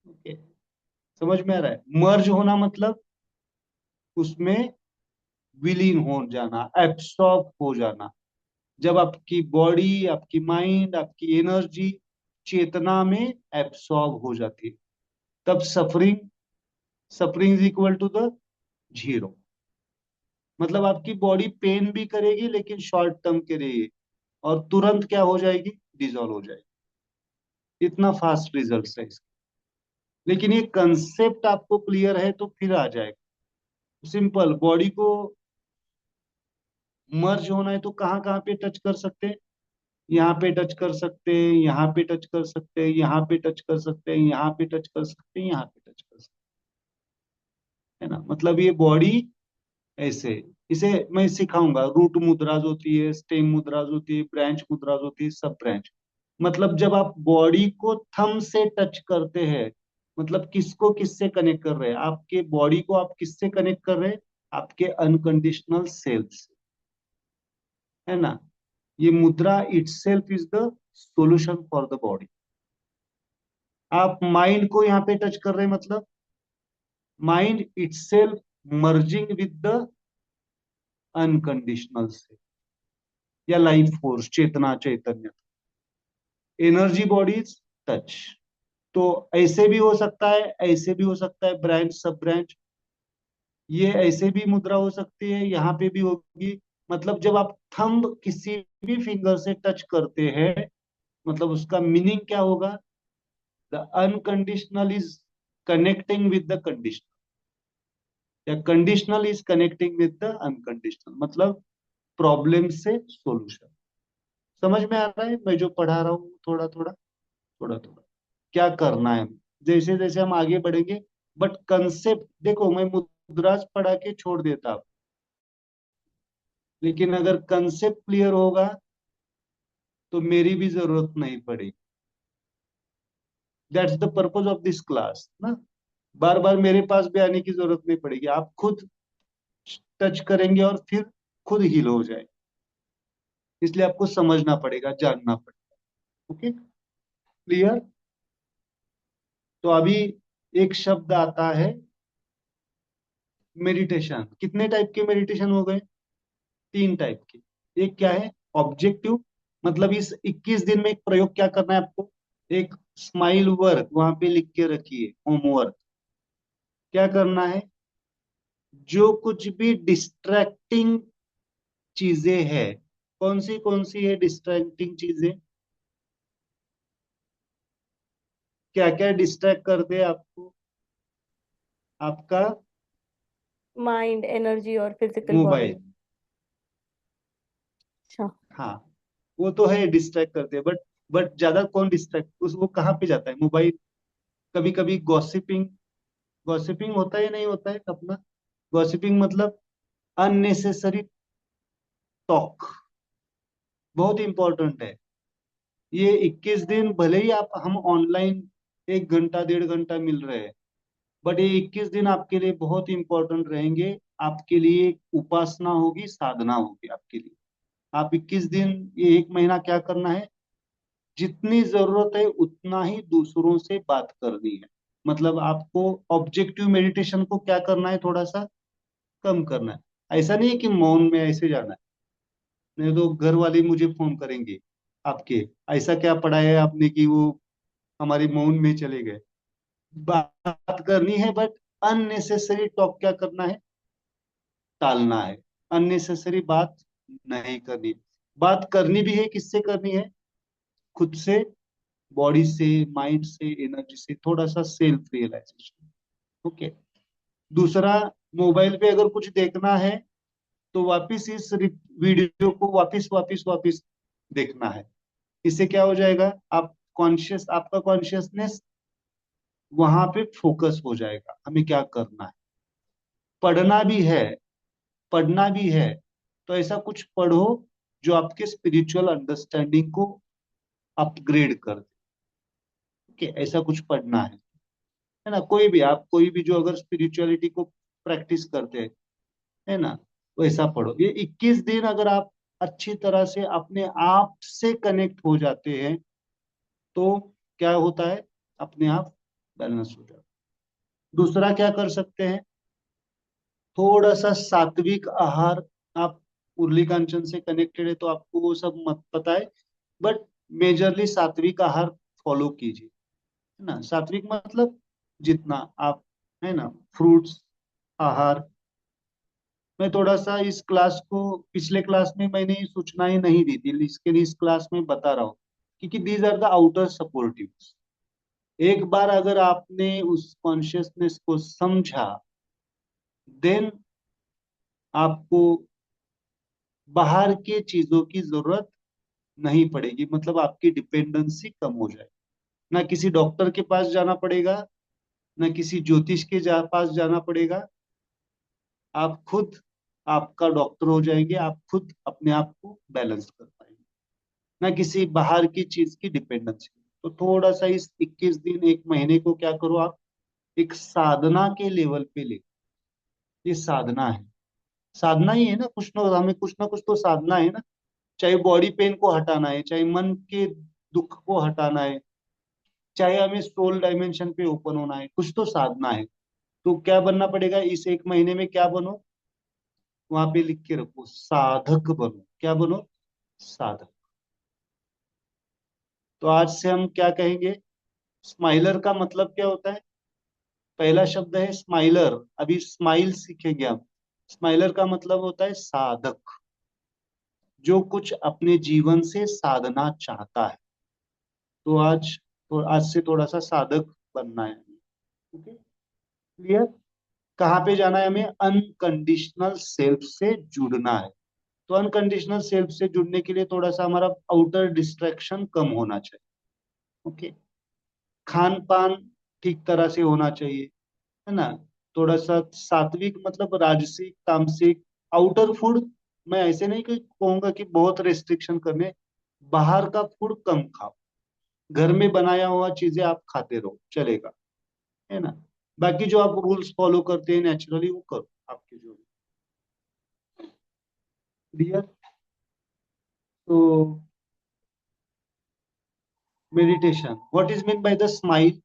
Okay. समझ में आ रहा है, मर्ज होना मतलब उसमें विलीन हो जाना, एब्सॉर्ब हो जाना। जब आपकी बॉडी, आपकी माइंड, आपकी एनर्जी चेतना में एब्सॉर्ब हो जाती है, तब suffering is equal to the zero. मतलब आपकी बॉडी पेन भी करेगी लेकिन शॉर्ट टर्म के लिए, और तुरंत क्या हो जाएगी, डिजॉल्व हो जाएगी। इतना फास्ट रिजल्ट है इसका। लेकिन ये कंसेप्ट आपको क्लियर है तो फिर आ जाएगा सिंपल। बॉडी को मर्ज होना है तो कहाँ कहाँ पे टच कर सकते हैं, यहाँ पे टच कर सकते हैं, यहाँ पे टच कर सकते हैं, यहाँ पे टच कर सकते हैं, यहाँ पे टच कर सकते हैं, यहाँ पे टच कर सकते हैं, है ना। मतलब ये बॉडी ऐसे, इसे मैं सिखाऊंगा। रूट मुद्राज होती है, स्टेम मुद्राज होती है, ब्रांच मुद्राज होती है, सब ब्रांच। मतलब जब आप बॉडी को थंब से टच करते हैं, मतलब किसको किससे कनेक्ट कर रहे हैं, आपके बॉडी को आप किससे कनेक्ट कर रहे हैं, आपके अनकंडीशनल सेल्स, है ना। ये मुद्रा itself is the solution for the body. आप माइंड को यहाँ पे टच कर रहे हैं, मतलब mind itself merging with the unconditional self या लाइफ फोर्स, चेतना, चैतन्य, एनर्जी बॉडीज टच। तो ऐसे भी हो सकता है, ऐसे भी हो सकता है, ब्रांच सब ब्रांच। ये ऐसे भी मुद्रा हो सकती है, यहाँ पे भी होगी। मतलब जब आप थंब किसी भी फिंगर से टच करते हैं, मतलब उसका मीनिंग क्या होगा, the unconditional is connecting with the conditional, या conditional is connecting with the unconditional, मतलब प्रॉब्लम से सॉल्यूशन। समझ में आ रहा है मैं जो पढ़ा रहा हूँ, थोड़ा थोड़ा थोड़ा थोड़ा क्या करना है जैसे जैसे हम आगे बढ़ेंगे। बट कंसेप्ट देखो, मैं मुद्राज पढ़ा के छोड़ देता, लेकिन अगर कंसेप्ट क्लियर होगा तो मेरी भी जरूरत नहीं पड़ेगी। That's the purpose of this class ना। बार बार मेरे पास भी आने की जरूरत नहीं पड़ेगी, आप खुद टच करेंगे और फिर खुद हील हो जाए। इसलिए आपको समझना पड़ेगा, जानना पड़ेगा। Okay, clear. तो अभी एक शब्द आता है मेडिटेशन। कितने टाइप के मेडिटेशन हो गए, 3 टाइप के। एक क्या है, ऑब्जेक्टिव, मतलब इस 21 दिन में एक प्रयोग क्या करना है आपको, एक स्माइल वर्क वहां पे लिख के रखिए, होमवर्क। क्या करना है, जो कुछ भी डिस्ट्रैक्टिंग चीजें है, कौन सी है डिस्ट्रैक्टिंग चीजें, क्या क्या डिस्ट्रैक्ट कर दे आपको, आपका माइंड, एनर्जी और फिजिकल बॉडी। मोबाइल। अच्छा। हाँ, वो तो है डिस्ट्रैक्ट करते हैं, बट ज्यादा कौन डिस्ट्रैक्ट, उस वो कहाँ पे जाता है, मोबाइल। कभी कभी गॉसिपिंग, गॉसिपिंग होता है या नहीं होता है अपना। गॉसिपिंग मतलब अननेसेसरी टॉक, बहुत इंपॉर्टेंट है। ये 21 दिन भले ही आप हम ऑनलाइन 1 घंटा 1.5 घंटा मिल रहे हैं, बट ये 21 दिन आपके लिए बहुत इंपॉर्टेंट रहेंगे। आपके लिए एक उपासना होगी, साधना होगी आपके लिए। आप 21 दिन, ये 1 महीना क्या करना है, जितनी जरूरत है उतना ही दूसरों से बात करनी है। मतलब आपको ऑब्जेक्टिव मेडिटेशन को क्या करना है, थोड़ा सा कम करना है। ऐसा नहीं है कि मौन में ऐसे जाना है, नहीं तो घर वाले मुझे फोन करेंगे आपके, ऐसा क्या पढ़ाया है आपने कि वो हमारी मौन में चले गए। बात करनी है, बट अननेसेसरी टॉक क्या करना है, टालना है। अननेसेसरी बात नहीं करनी। बात करनी भी है, किससे करनी है, खुद से, बॉडी से, माइंड से, एनर्जी से, थोड़ा सा सेल्फ रियलाइजेशन। ओके। दूसरा, मोबाइल पे अगर कुछ देखना है तो वापिस इस वीडियो को वापिस वापिस वापिस देखना है। इससे क्या हो जाएगा, आप कॉन्शियस, आपका कॉन्शियसनेस वहां पे फोकस हो जाएगा, हमें क्या करना है। पढ़ना भी है, पढ़ना भी है, तो ऐसा कुछ पढ़ो जो आपके स्पिरिचुअल अंडरस्टैंडिंग को अपग्रेड कर दे। ओके, ऐसा कुछ पढ़ना है ना। कोई भी, आप कोई भी जो अगर स्पिरिचुअलिटी को प्रैक्टिस करते हैं, है ना, वैसा पढ़ो। ये 21 दिन अगर आप अच्छी तरह से अपने आप से कनेक्ट हो जाते हैं तो क्या होता है, अपने आप बैलेंस हो जाता है। दूसरा क्या कर सकते हैं, थोड़ा सा सात्विक आहार। आप उर्ली कांचन से कनेक्टेड है तो आपको वो सब मत पता है, बट मेजरली सात्विक आहार फॉलो कीजिए, है ना। सात्विक मतलब जितना आप, है ना, फ्रूट्स आहार। मैं थोड़ा सा इस क्लास को, पिछले क्लास में मैंने ये सूचनाएं नहीं दी थी, इसके लिए इस क्लास में बता रहा हूँ, क्योंकि these are the outer supportive. एक बार अगर आपने उस कॉन्शियसनेस को समझा, देन आपको बाहर के चीजों की जरूरत नहीं पड़ेगी, मतलब आपकी डिपेंडेंसी कम हो जाएगी। ना किसी डॉक्टर के पास जाना पड़ेगा, ना किसी ज्योतिष के पास जाना पड़ेगा। आप खुद आपका डॉक्टर हो जाएंगे, आप खुद अपने आप को बैलेंस कर पाएंगे, ना किसी बाहर की चीज की डिपेंडेंसी। तो थोड़ा सा इस 21 दिन 1 महीने को क्या करो आप, एक साधना के लेवल पे ले। ये साधना है, साधना ही है ना, कुछ ना कुछ तो साधना है ना। चाहे बॉडी पेन को हटाना है, चाहे मन के दुख को हटाना है, चाहे हमें सोल डायमेंशन पे ओपन होना है, कुछ तो साधना है। तो क्या बनना पड़ेगा इस 1 महीने में, क्या बनो, वहां पे लिख के रखो, साधक बनो। क्या बनो, साधक। तो आज से हम क्या कहेंगे, स्माइलर का मतलब क्या होता है। पहला शब्द है स्माइलर, अभी स्माइल सीखेंगे हम। स्माइलर का मतलब होता है साधक, जो कुछ अपने जीवन से साधना चाहता है। तो आज से थोड़ा सा साधक बनना है। Okay, clear. कहाँ पे जाना है हमें, अनकंडीशनल सेल्फ से जुड़ना है। तो अनकंडीशनल सेल्फ से जुड़ने के लिए थोड़ा सा हमारा आउटर डिस्ट्रैक्शन कम होना चाहिए। ओके, खान पान ठीक तरह से होना चाहिए, है ना। थोड़ा सा सात्विक, मतलब राजसिक तामसिक, आउटर फूड। मैं ऐसे नहीं कि कहूंगा कि बहुत रेस्ट्रिक्शन करने, बाहर का फूड कम खाओ, घर में बनाया हुआ चीजें आप खाते रहो, चलेगा, है ना। बाकी जो आप रूल्स फॉलो करते हैं नेचुरली, वो करो आपके जो क्लियर। तो meditation, what is mean by the smile,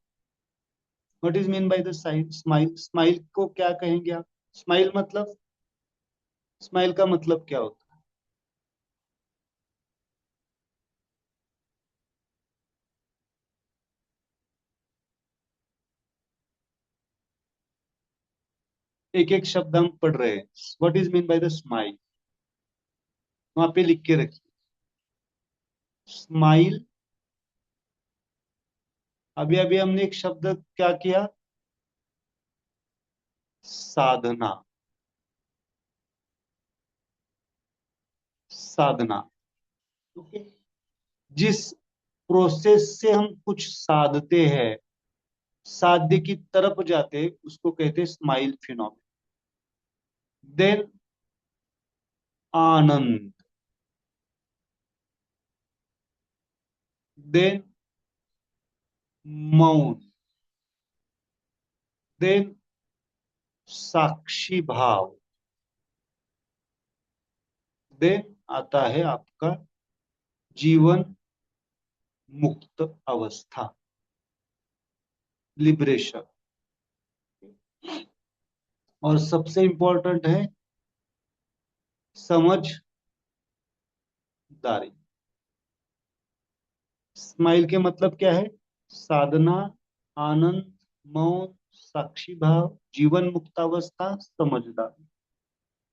what is mean by the smile, smile को क्या कहेंगे आप। स्माइल मतलब, स्माइल का मतलब क्या होता है। एक एक शब्द हम पढ़ रहे हैं, what is mean by the smile, वहां पे लिख के रखिए। स्माइल, अभी अभी हमने एक शब्द क्या किया, साधना, साधना। ओके, जिस प्रोसेस से हम कुछ साधते हैं, साध्य की तरफ जाते हैं, उसको कहते हैं स्माइल फिनोमेना। देन आनंद, देन मौन, देन साक्षी भाव, देन आता है आपका जीवन मुक्त अवस्था, लिबरेशन। और सबसे इंपॉर्टेंट है समझदारी। स्माइल के मतलब क्या है, साधना, आनंद, मौन, साक्षी भाव, जीवन मुक्तावस्था, समझदारी।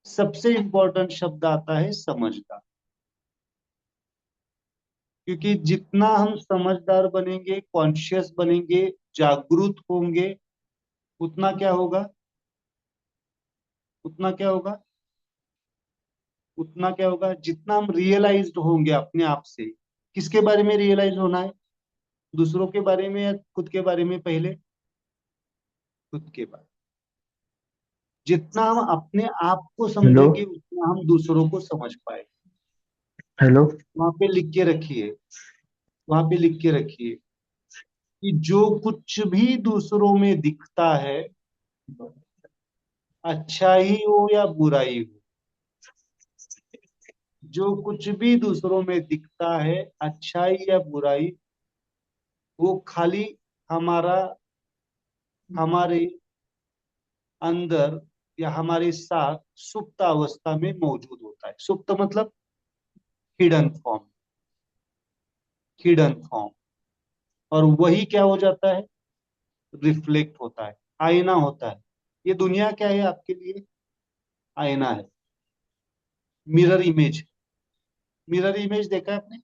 सबसे इंपॉर्टेंट शब्द आता है समझदार, क्योंकि जितना हम समझदार बनेंगे, कॉन्शियस बनेंगे, जागरूक होंगे, उतना क्या होगा, उतना क्या होगा, उतना क्या होगा, जितना हम रियलाइज्ड होंगे अपने आप से। किसके बारे में रियलाइज होना है, दूसरों के बारे में या खुद के बारे में, पहले खुद के बारे में। जितना हम अपने आप को हेलो। समझेंगे, उतना हम दूसरों को समझ पाएंगे। हेलो। वहां पे लिख के रखिए, वहां पे लिख के रखिए कि जो कुछ भी दूसरों में दिखता है, अच्छा ही हो या बुराई हो, जो कुछ भी दूसरों में दिखता है, अच्छाई या बुराई, वो खाली हमारा, हमारे अंदर या हमारे साथ सुप्त अवस्था में मौजूद होता है। सुप्त मतलब हिडन फॉर्म, हिडन फॉर्म। और वही क्या हो जाता है, रिफ्लेक्ट होता है, आईना होता है। ये दुनिया क्या है आपके लिए, आईना है, मिरर इमेज। मिरर इमेज देखा है आपने,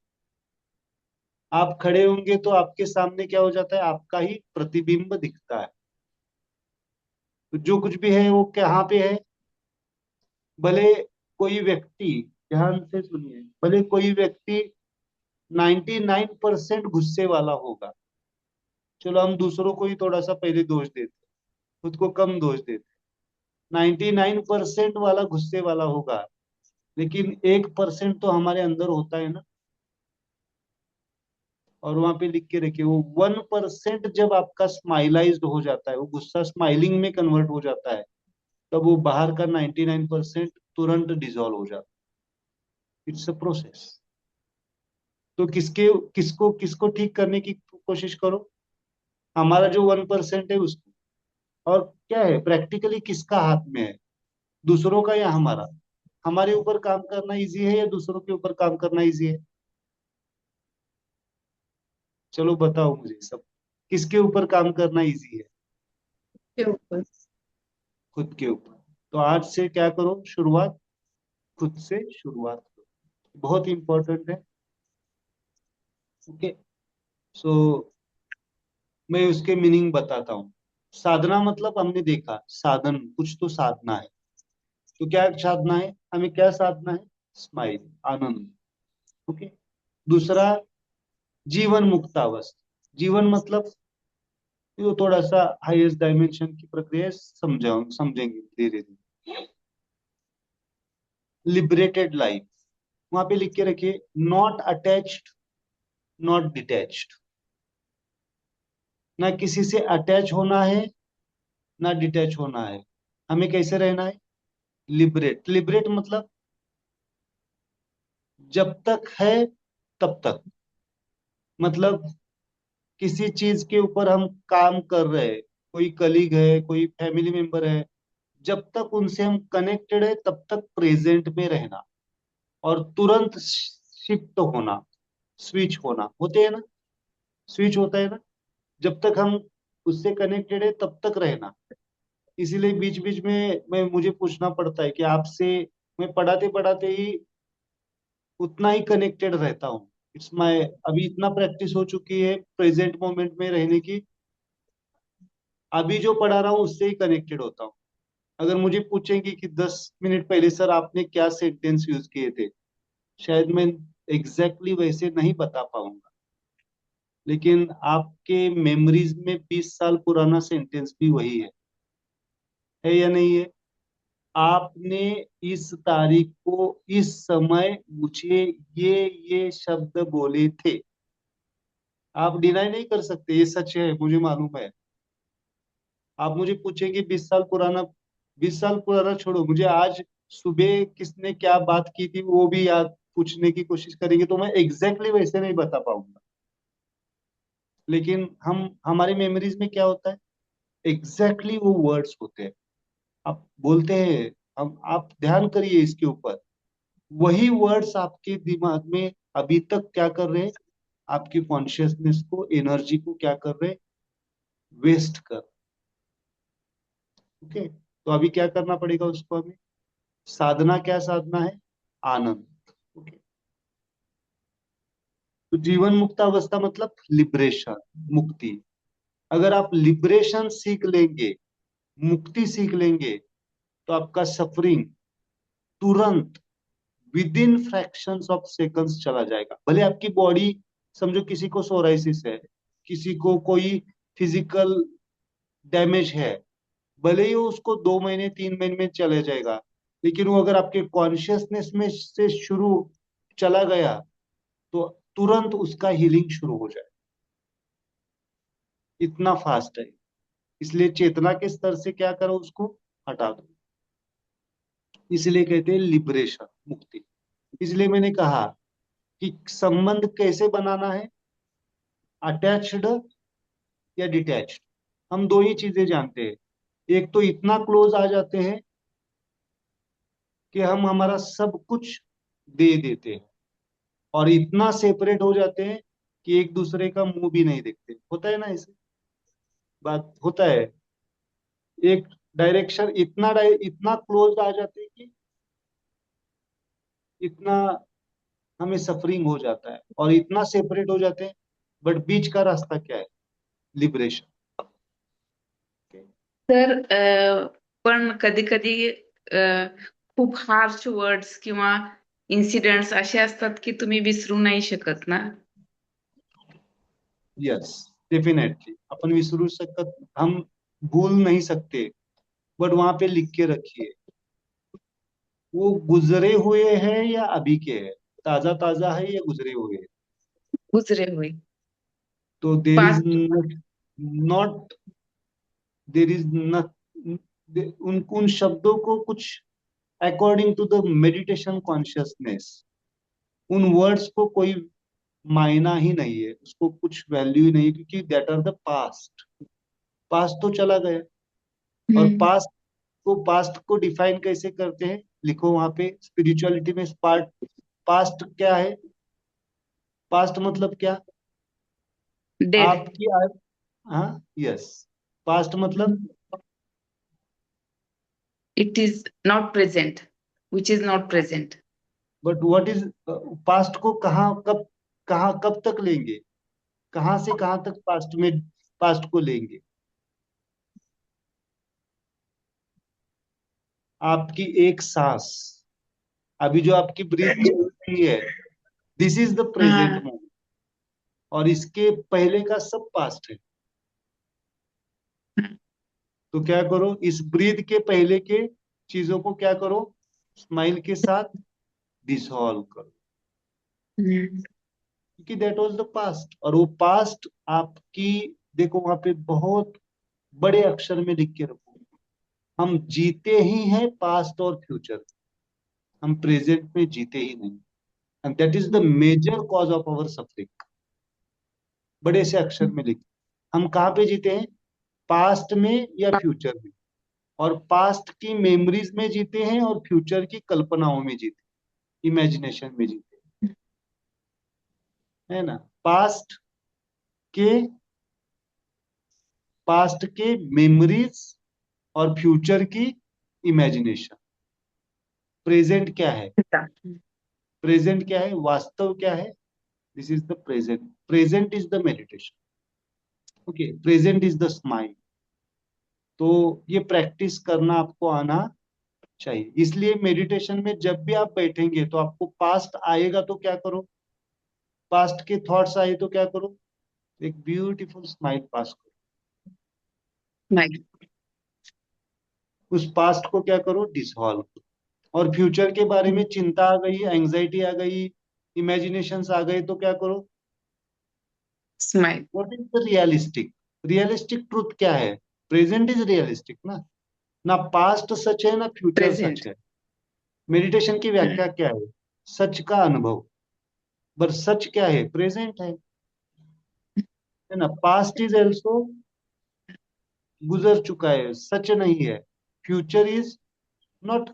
आप खड़े होंगे तो आपके सामने क्या हो जाता है, आपका ही प्रतिबिंब दिखता है। तो जो कुछ भी है वो कहाँ पे है, भले कोई व्यक्ति, ध्यान से सुनिए, भले कोई व्यक्ति 99% गुस्से वाला होगा। चलो हम दूसरों को ही थोड़ा सा पहले दोष देते, खुद को कम दोष देते। 99% वाला गुस्से वाला होगा, लेकिन 1% तो हमारे अंदर होता है ना। और वहां पे लिख के रखिए, वो 1% जब आपका स्माइलाइज्ड हो जाता है, वो गुस्सा स्माइलिंग में कन्वर्ट हो जाता है, तब वो बाहर का 99% तुरंत डिसॉल्व हो जाता है। It's a process. तो किसको किसको ठीक करने की कोशिश करो, हमारा जो 1% है उसको। और क्या है, प्रैक्टिकली किसका हाथ में है, दूसरों का या हमारा? हमारे ऊपर काम करना इजी है या दूसरों के ऊपर काम करना इजी है? चलो बताओ मुझे सब, किसके ऊपर काम करना इजी है? के ऊपर। खुद के ऊपर। तो आज से क्या करो, शुरुआत खुद से शुरुआत करो, बहुत इंपॉर्टेंट है। ओके, सो मैं उसके मीनिंग बताता हूँ। साधना मतलब हमने देखा, साधन कुछ तो साधना है। तो क्या साधना है, हमें क्या साधना है? स्माइल, आनंद। ओके। दूसरा, जीवन मुक्तावस्था। जीवन मतलब ये थोड़ा सा हाईएस्ट डायमेंशन की प्रक्रिया है, समझेंगे धीरे धीरे। लिबरेटेड लाइफ, वहां पे लिख के रखिए, नॉट अटैच्ड, नॉट डिटैच्ड। ना किसी से अटैच होना है, ना डिटैच होना है। हमें कैसे रहना है? लिबरेट। लिबरेट मतलब जब तक है तब तक। मतलब किसी चीज के ऊपर हम काम कर रहे हैं, कोई कलीग है, कोई फैमिली मेंबर है, जब तक उनसे हम कनेक्टेड है तब तक प्रेजेंट में रहना, और तुरंत शिफ्ट होना, स्विच होना, होते हैं ना, स्विच होता है ना। जब तक हम उससे कनेक्टेड है तब तक रहना। इसीलिए बीच बीच में मुझे पूछना पड़ता है कि आपसे, मैं पढ़ाते पढ़ाते ही उतना ही कनेक्टेड रहता हूँ। इट्स माय, अभी इतना प्रैक्टिस हो चुकी है प्रेजेंट मोमेंट में रहने की, अभी जो पढ़ा रहा हूँ उससे ही कनेक्टेड होता हूँ। अगर मुझे पूछेंगे कि 10 मिनट पहले सर आपने क्या सेंटेंस यूज किए थे, शायद मैं एग्जैक्टली वैसे नहीं बता पाऊंगा, लेकिन आपके मेमोरीज में 20 साल पुराना सेंटेंस भी वही है या नहीं है? आपने इस तारीख को इस समय मुझे ये शब्द बोले थे, आप डिनाई नहीं कर सकते, ये सच है, मुझे मालूम है। आप मुझे पूछेंगे 20 साल पुराना, 20 साल पुराना छोड़ो, मुझे आज सुबह किसने क्या बात की थी वो भी याद पूछने की कोशिश करेंगे, तो मैं एग्जैक्टली वैसे नहीं बता पाऊंगा। लेकिन हम, हमारी मेमोरीज में क्या होता है, एग्जैक्टली वो वर्ड्स होते हैं। आप बोलते हैं, हम, आप ध्यान करिए इसके ऊपर, वही वर्ड्स आपके दिमाग में अभी तक क्या कर रहे हैं, आपकी कॉन्शियसनेस को, एनर्जी को क्या कर रहे हैं, वेस्ट कर। ओके, तो अभी क्या करना पड़ेगा उसको हमें, साधना क्या साधना है, आनंद। ओके, तो जीवन मुक्तावस्था मतलब लिबरेशन, मुक्ति। अगर आप लिबरेशन सीख लेंगे, मुक्ति सीख लेंगे, तो आपका सफरिंग तुरंत, with in fractions of seconds चला जाएगा। भले आपकी बॉडी, समझो किसी को सोराइसिस है, किसी को कोई फिजिकल डैमेज है, भले ही वो उसको 2 महीने 3 महीने में चले जाएगा, लेकिन वो अगर आपके कॉन्शियसनेस में से शुरू चला गया, तो तुरंत उसका हीलिंग शुरू हो जाए, इतना फास्ट है। इसलिए चेतना के स्तर से क्या करो, उसको हटा दो। इसलिए कहते हैं लिबरेशन, मुक्ति। इसलिए मैंने कहा कि संबंध कैसे बनाना है, अटैच्ड या डिटैच्ड। हम दो ही चीजें जानते हैं, एक तो इतना क्लोज आ जाते हैं कि हम हमारा सब कुछ दे देते हैं, और इतना सेपरेट हो जाते हैं कि एक दूसरे का मुंह भी नहीं देखते। होता है ना, ऐसे बात होता है। एक डायरेक्शन, इतना क्लोज आ जाते हैं कि इतना हमें सफरिंग हो जाता है, और इतना सेपरेट हो जाते हैं, बट बीच का रास्ता क्या है, लिबरेशन। तर पण कधी कधी खूप हार्श वर्ड्स किंवा इन्सिडेंट्स असे असतात की तुम्ही विसरू नाही शकत ना. यस, डेफिनेटली अपन विसरू सकत, हम भूल नहीं सकते, बट वहां पे लिख के रखिए वो गुजरे हुए हैं या अभी के हैं, ताजा ताजा है या गुजरे हुए हैं. गुजरे हुए. तो there is Past. Not, there is not, उन शब्दों को कुछ according to the meditation consciousness, उन वर्ड्स को कोई मायना ही नहीं है, उसको कुछ वैल्यू ही नहीं है, क्योंकि that are the past. Past तो चला गया. और पास्ट को डिफाइन कैसे करते हैं, लिखो वहां पे स्पिरिचुअलिटी में. पास्ट क्या है? पास्ट मतलब क्या? डेड. आपकी हाँ, यस. पास्ट मतलब it is not present, which is not present. But what is past को कहाँ कब तक लेंगे, कहाँ से कहाँ तक पास्ट को लेंगे? आपकी एक सांस, अभी जो आपकी ब्रीथ चल रही है, दिस इज द प्रेजेंट हाँ. मोमेंट. और इसके पहले का सब पास्ट है. तो क्या करो, इस ब्रीथ के पहले के चीजों को क्या करो, स्माइल के साथ डिसॉल्व करो, क्योंकि दैट वाज द पास्ट. और वो पास्ट आपकी, देखो वहां पे बहुत बड़े अक्षर में लिख के रखो, हम जीते ही हैं पास्ट और फ्यूचर, हम प्रेजेंट में जीते ही नहीं. And that is the major cause of our suffering. बड़े से अक्षर में लिख, हम कहाँ पे जीते हैं, पास्ट में या फ्यूचर में. और पास्ट की मेमोरीज में जीते हैं और फ्यूचर की कल्पनाओं में जीते, इमेजिनेशन में जीते, है ना. के पास्ट के मेमोरीज और फ्यूचर की इमेजिनेशन. प्रेजेंट क्या है? प्रेजेंट क्या है, वास्तव क्या है? This is the present. Present is the meditation. Okay, present is the smile. तो ये प्रैक्टिस करना आपको आना चाहिए. इसलिए मेडिटेशन में जब भी आप बैठेंगे तो आपको पास्ट आएगा तो क्या करो, पास्ट के थॉट्स आए तो क्या करो, एक ब्यूटीफुल स्माइल पास करो. नाही. उस पास्ट को क्या करो, डिसॉल्व करो. और फ्यूचर के बारे में चिंता आ गई, एंजाइटी आ गई, इमेजिनेशंस आ गए तो क्या करो, smile. What is the realistic, realistic truth क्या है? प्रेजेंट इज रियलिस्टिक ना. ना पास्ट सच है ना फ्यूचर सच प्रेजेंट. है. मेडिटेशन की व्याख्या क्या है? सच का अनुभव. पर सच क्या है? प्रेजेंट है ना. पास्ट इज ऑल्सो गुजर चुका है, सच नहीं है. फ्यूचर इज नॉट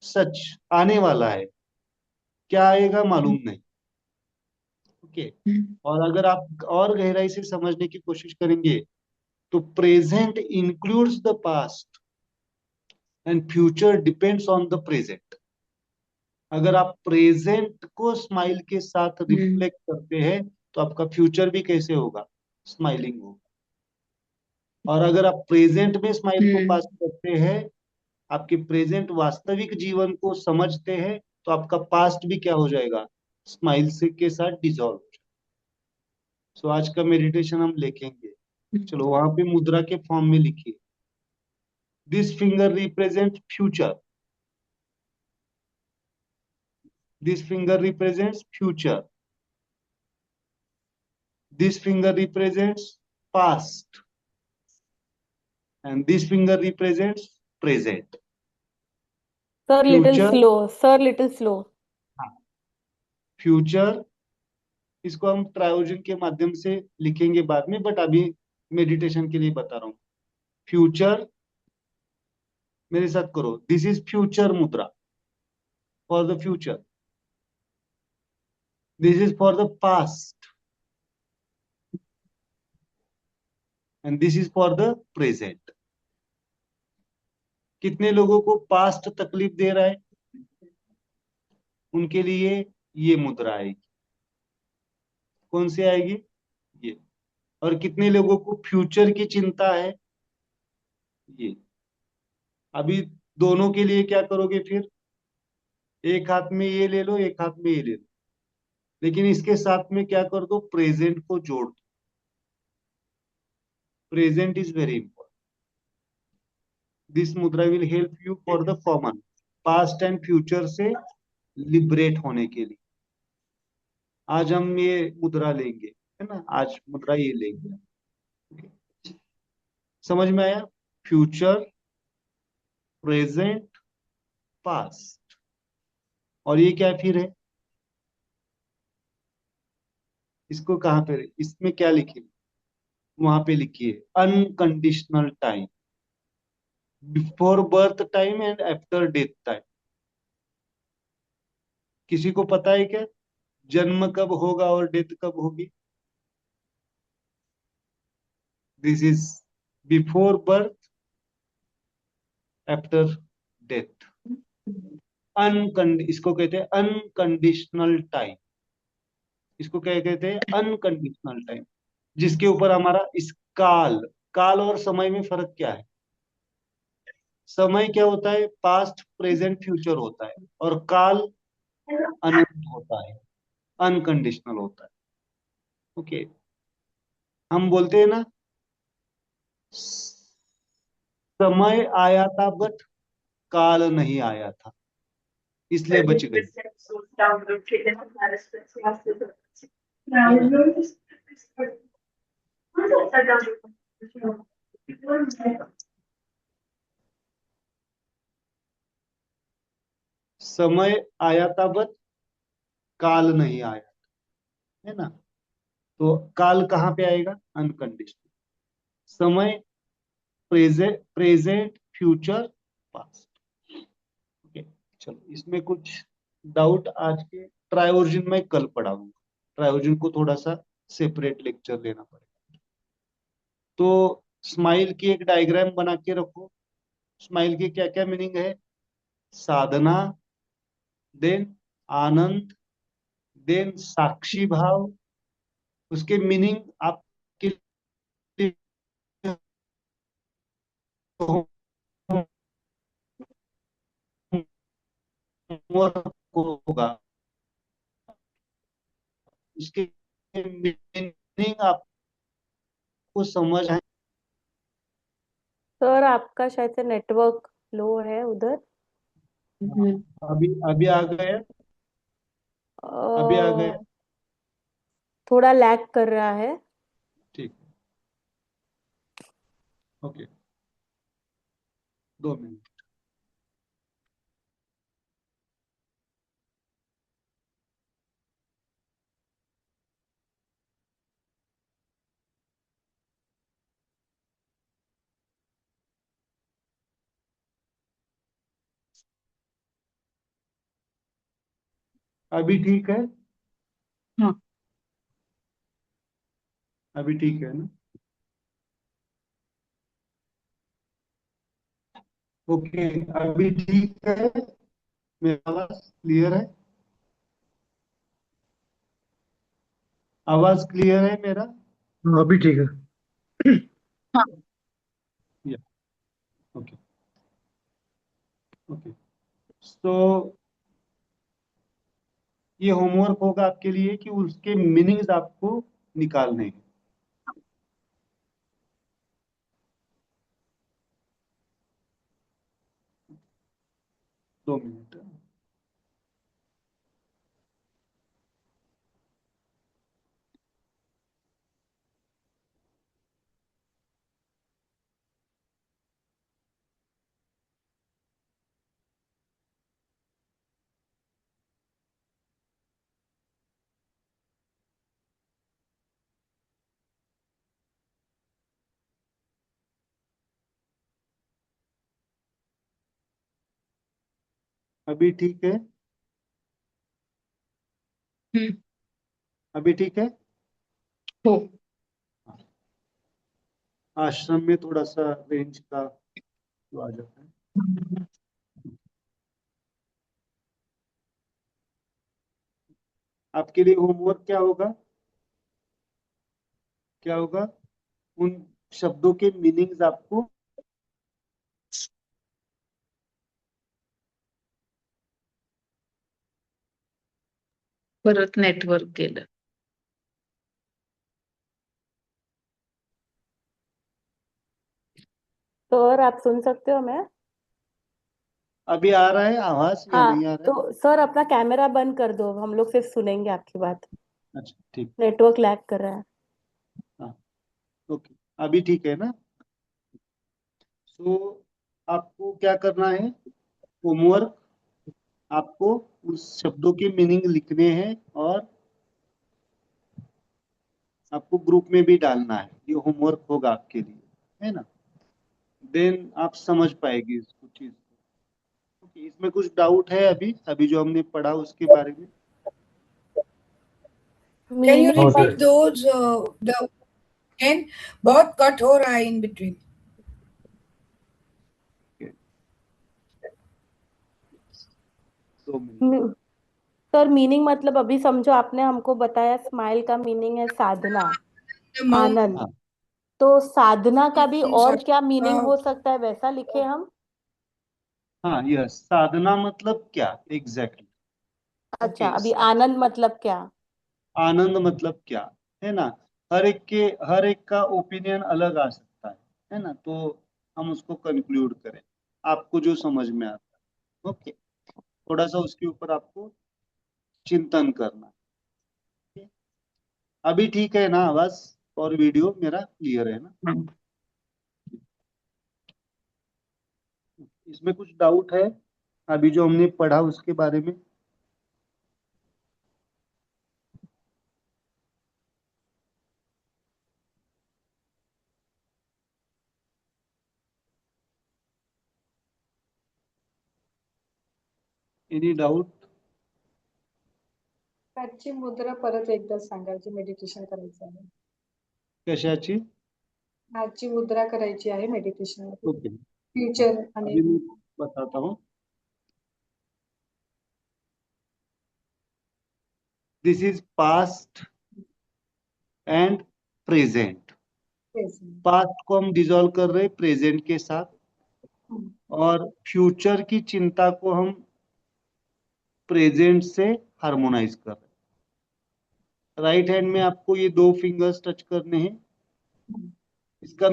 सच, आने वाला है, क्या आएगा मालूम नहीं. ओके. और अगर आप और गहराई से समझने की कोशिश करेंगे तो present includes the past and future depends on the present. अगर आप प्रेजेंट को स्माइल के साथ रिफ्लेक्ट करते हैं तो आपका फ्यूचर भी कैसे होगा, स्माइलिंग होगा. और अगर आप प्रेजेंट में स्माइल को पास करते हैं, आपके प्रेजेंट वास्तविक जीवन को समझते हैं, तो आपका पास्ट भी क्या हो जाएगा, स्माइल से के साथ डिसॉल्व. सो आज का मेडिटेशन हम लिखेंगे. चलो वहां पे मुद्रा के फॉर्म में लिखिए. This finger represent future, this finger represents future, this finger represents past, and this finger represents present. Sir, little Future, slow. Sir, little slow. Future इसको हम ट्रायोजन के माध्यम से लिखेंगे बाद में, बट अभी मेडिटेशन के लिए बता रहा हूं. फ्यूचर, मेरे साथ करो, दिस इज फ्यूचर मुद्रा, for the future. This is for the past and this is for the present. कितने लोगों को पास्ट तकलीफ दे रहा है, उनके लिए ये मुद्रा आएगी. कौन सी आएगी, ये. और कितने लोगों को फ्यूचर की चिंता है, ये. अभी दोनों के लिए क्या करोगे फिर, एक हाथ में ये ले लो, एक हाथ में ये ले लो, लेकिन इसके साथ में क्या कर दो, प्रेजेंट को जोड़ दो। Present is very important. This mudra will help you for the common past and future से लिबरेट होने के लिए। आज हम ये मुद्रा लेंगे, है ना, आज मुद्रा ये लेंगे। समझ में आया? फ्यूचर, प्रेजेंट, पास्ट, और ये क्या फिर है? इसको कहाँ पे, इसमें क्या लिखी, वहां पे लिखी है unconditional time, before birth time and after death time. किसी को पता है क्या जन्म कब होगा और डेथ कब होगी? This is before birth, after death. इसको कहते हैं अनकंडीशनल टाइम। इसको क्या कहते हैं? अनकंडीशनल टाइम, जिसके ऊपर हमारा इस काल, काल और समय में फर्क क्या है? समय क्या होता है? पास्ट, प्रेजेंट, फ्यूचर होता है, और काल अनंत होता है, अनकंडीशनल होता है। ओके, हम बोलते हैं ना, समय आया था बट काल नहीं आया था, इसलिए बच गए। समय आया था बट काल नहीं आया, है ना? तो काल कहाँ पे आएगा? अनकंडीशनल। समय प्रेजेंट, फ्यूचर, पास्ट। ओके, चलो, इसमें कुछ डाउट आज के ट्रायोजन में कल पढ़ाऊंगा। ट्रायोजन को थोड़ा सा सेपरेट लेक्चर लेना पड़ेगा। तो स्माइल की एक डायग्राम बना के रखो। स्माइल की क्या क्या मीनिंग है? साधना, देन आनंद, देन साक्षी भाव। उसके मीनिंग आपके होमवर्क होगा, उसके मीनिंग आपको समझ है। सर आपका शायद से नेटवर्क लो है उधर। अभी अभी आ गया, अभी आ गया। थोड़ा लैग कर रहा है। ठीक, ओके, 2 मिनट। अभी ठीक है? हाँ। अभी ठीक है ना? ओके, अभी ठीक है? मेरा आवाज क्लियर है? आवाज क्लियर है मेरा? अभी ठीक है। या, ओके, ओके। तो ये होमवर्क होगा आपके लिए कि उसके मीनिंग्स आपको निकालने हैं। 2 मिनट। अभी ठीक है? हम्म। अभी ठीक है? हो। आश्रम में थोड़ा सा रेंज का वो आ जाता है। आपके लिए होमवर्क क्या होगा? क्या होगा? उन शब्दों के मीनिंग्स आपको परत नेटवर्क गेलं. सर आप सुन सकते हो मैं? अभी आ रहा है आवाज या हाँ, नहीं आ रहा है? तो सर अपना कैमरा बंद कर दो, हम लोग सिर्फ सुनेंगे आपकी बात। अच्छा ठीक, नेटवर्क लैग कर रहा है। हाँ ओके, अभी ठीक है ना? सो आपको क्या करना है, होमवर्क आपको उस शब्दों के मीनिंग लिखने हैं और आपको ग्रुप में भी डालना है, ये होमवर्क होगा आपके लिए, है ना? देन आप समझ पाएंगे इसको चीज को। ओके, इसमें कुछ डाउट है अभी अभी जो हमने पढ़ा उसके बारे में? Can you मीनिंग हाँ repeat sir. those? The again, बहुत कट हो रहा है in between. दो मिनट। सर मीनिंग मतलब अभी समझो आपने हमको बताया स्माइल का मीनिंग है साधना, The mount आनंद। हाँ तो साधना का भी और क्या मीनिंग of हो सकता है, वैसा लिखे हम? हाँ, यस, साधना मतलब क्या एग्जैक्टली? अच्छा, ओके, अभी आनंद मतलब क्या? आनंद मतलब क्या, है ना? हर एक का ओपिनियन अलग आ सकता है ना? तो हम उसको कंक्लूड करें, आपको जो समझ में आता है। ओके, थोड़ा सा उसके ऊपर आपको चिंतन करना है। अभी ठीक है ना आवाज और वीडियो मेरा क्लियर है ना? हाँ. इसमें कुछ डाउट है अभी जो हमने पढ़ा उसके बारे में? Any doubt? आजची मुद्रा परत एकदा सांगायची, मेडिटेशन करायचं आहे. कशाची? आजची मुद्रा करायची आहे मेडिटेशन ओके, फ्युचर आणि अभी मैं बताता हूँ। This is past and present. present. Past को हम डिसॉल्व कर रहे हैं प्रेजेंट के साथ, और फ्यूचर की चिंता को हम प्रेजेंट से हार्मोनाइज कर रहे हैं। राइट हैंड में आपको ये दो फिंगर्स टच करने हैं। इसका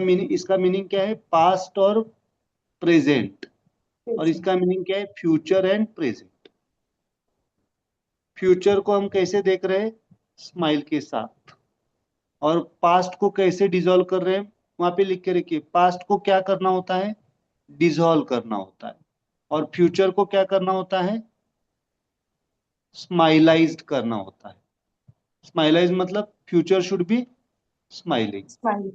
मीनिंग क्या है? पास्ट और प्रेजेंट। और इसका मीनिंग क्या है? Future and present. फ्यूचर को हम कैसे देख रहे हैं? स्माइल के साथ। और पास्ट को कैसे डिसॉल्व कर रहे हैं? वहां पे लिख के रखिए, पास्ट को क्या करना होता है? डिसॉल्व करना होता है। और फ्यूचर को क्या करना होता है? स्माइलाइज्ड करना होता है। स्माइलाइज मतलब future should be smiling. Smile.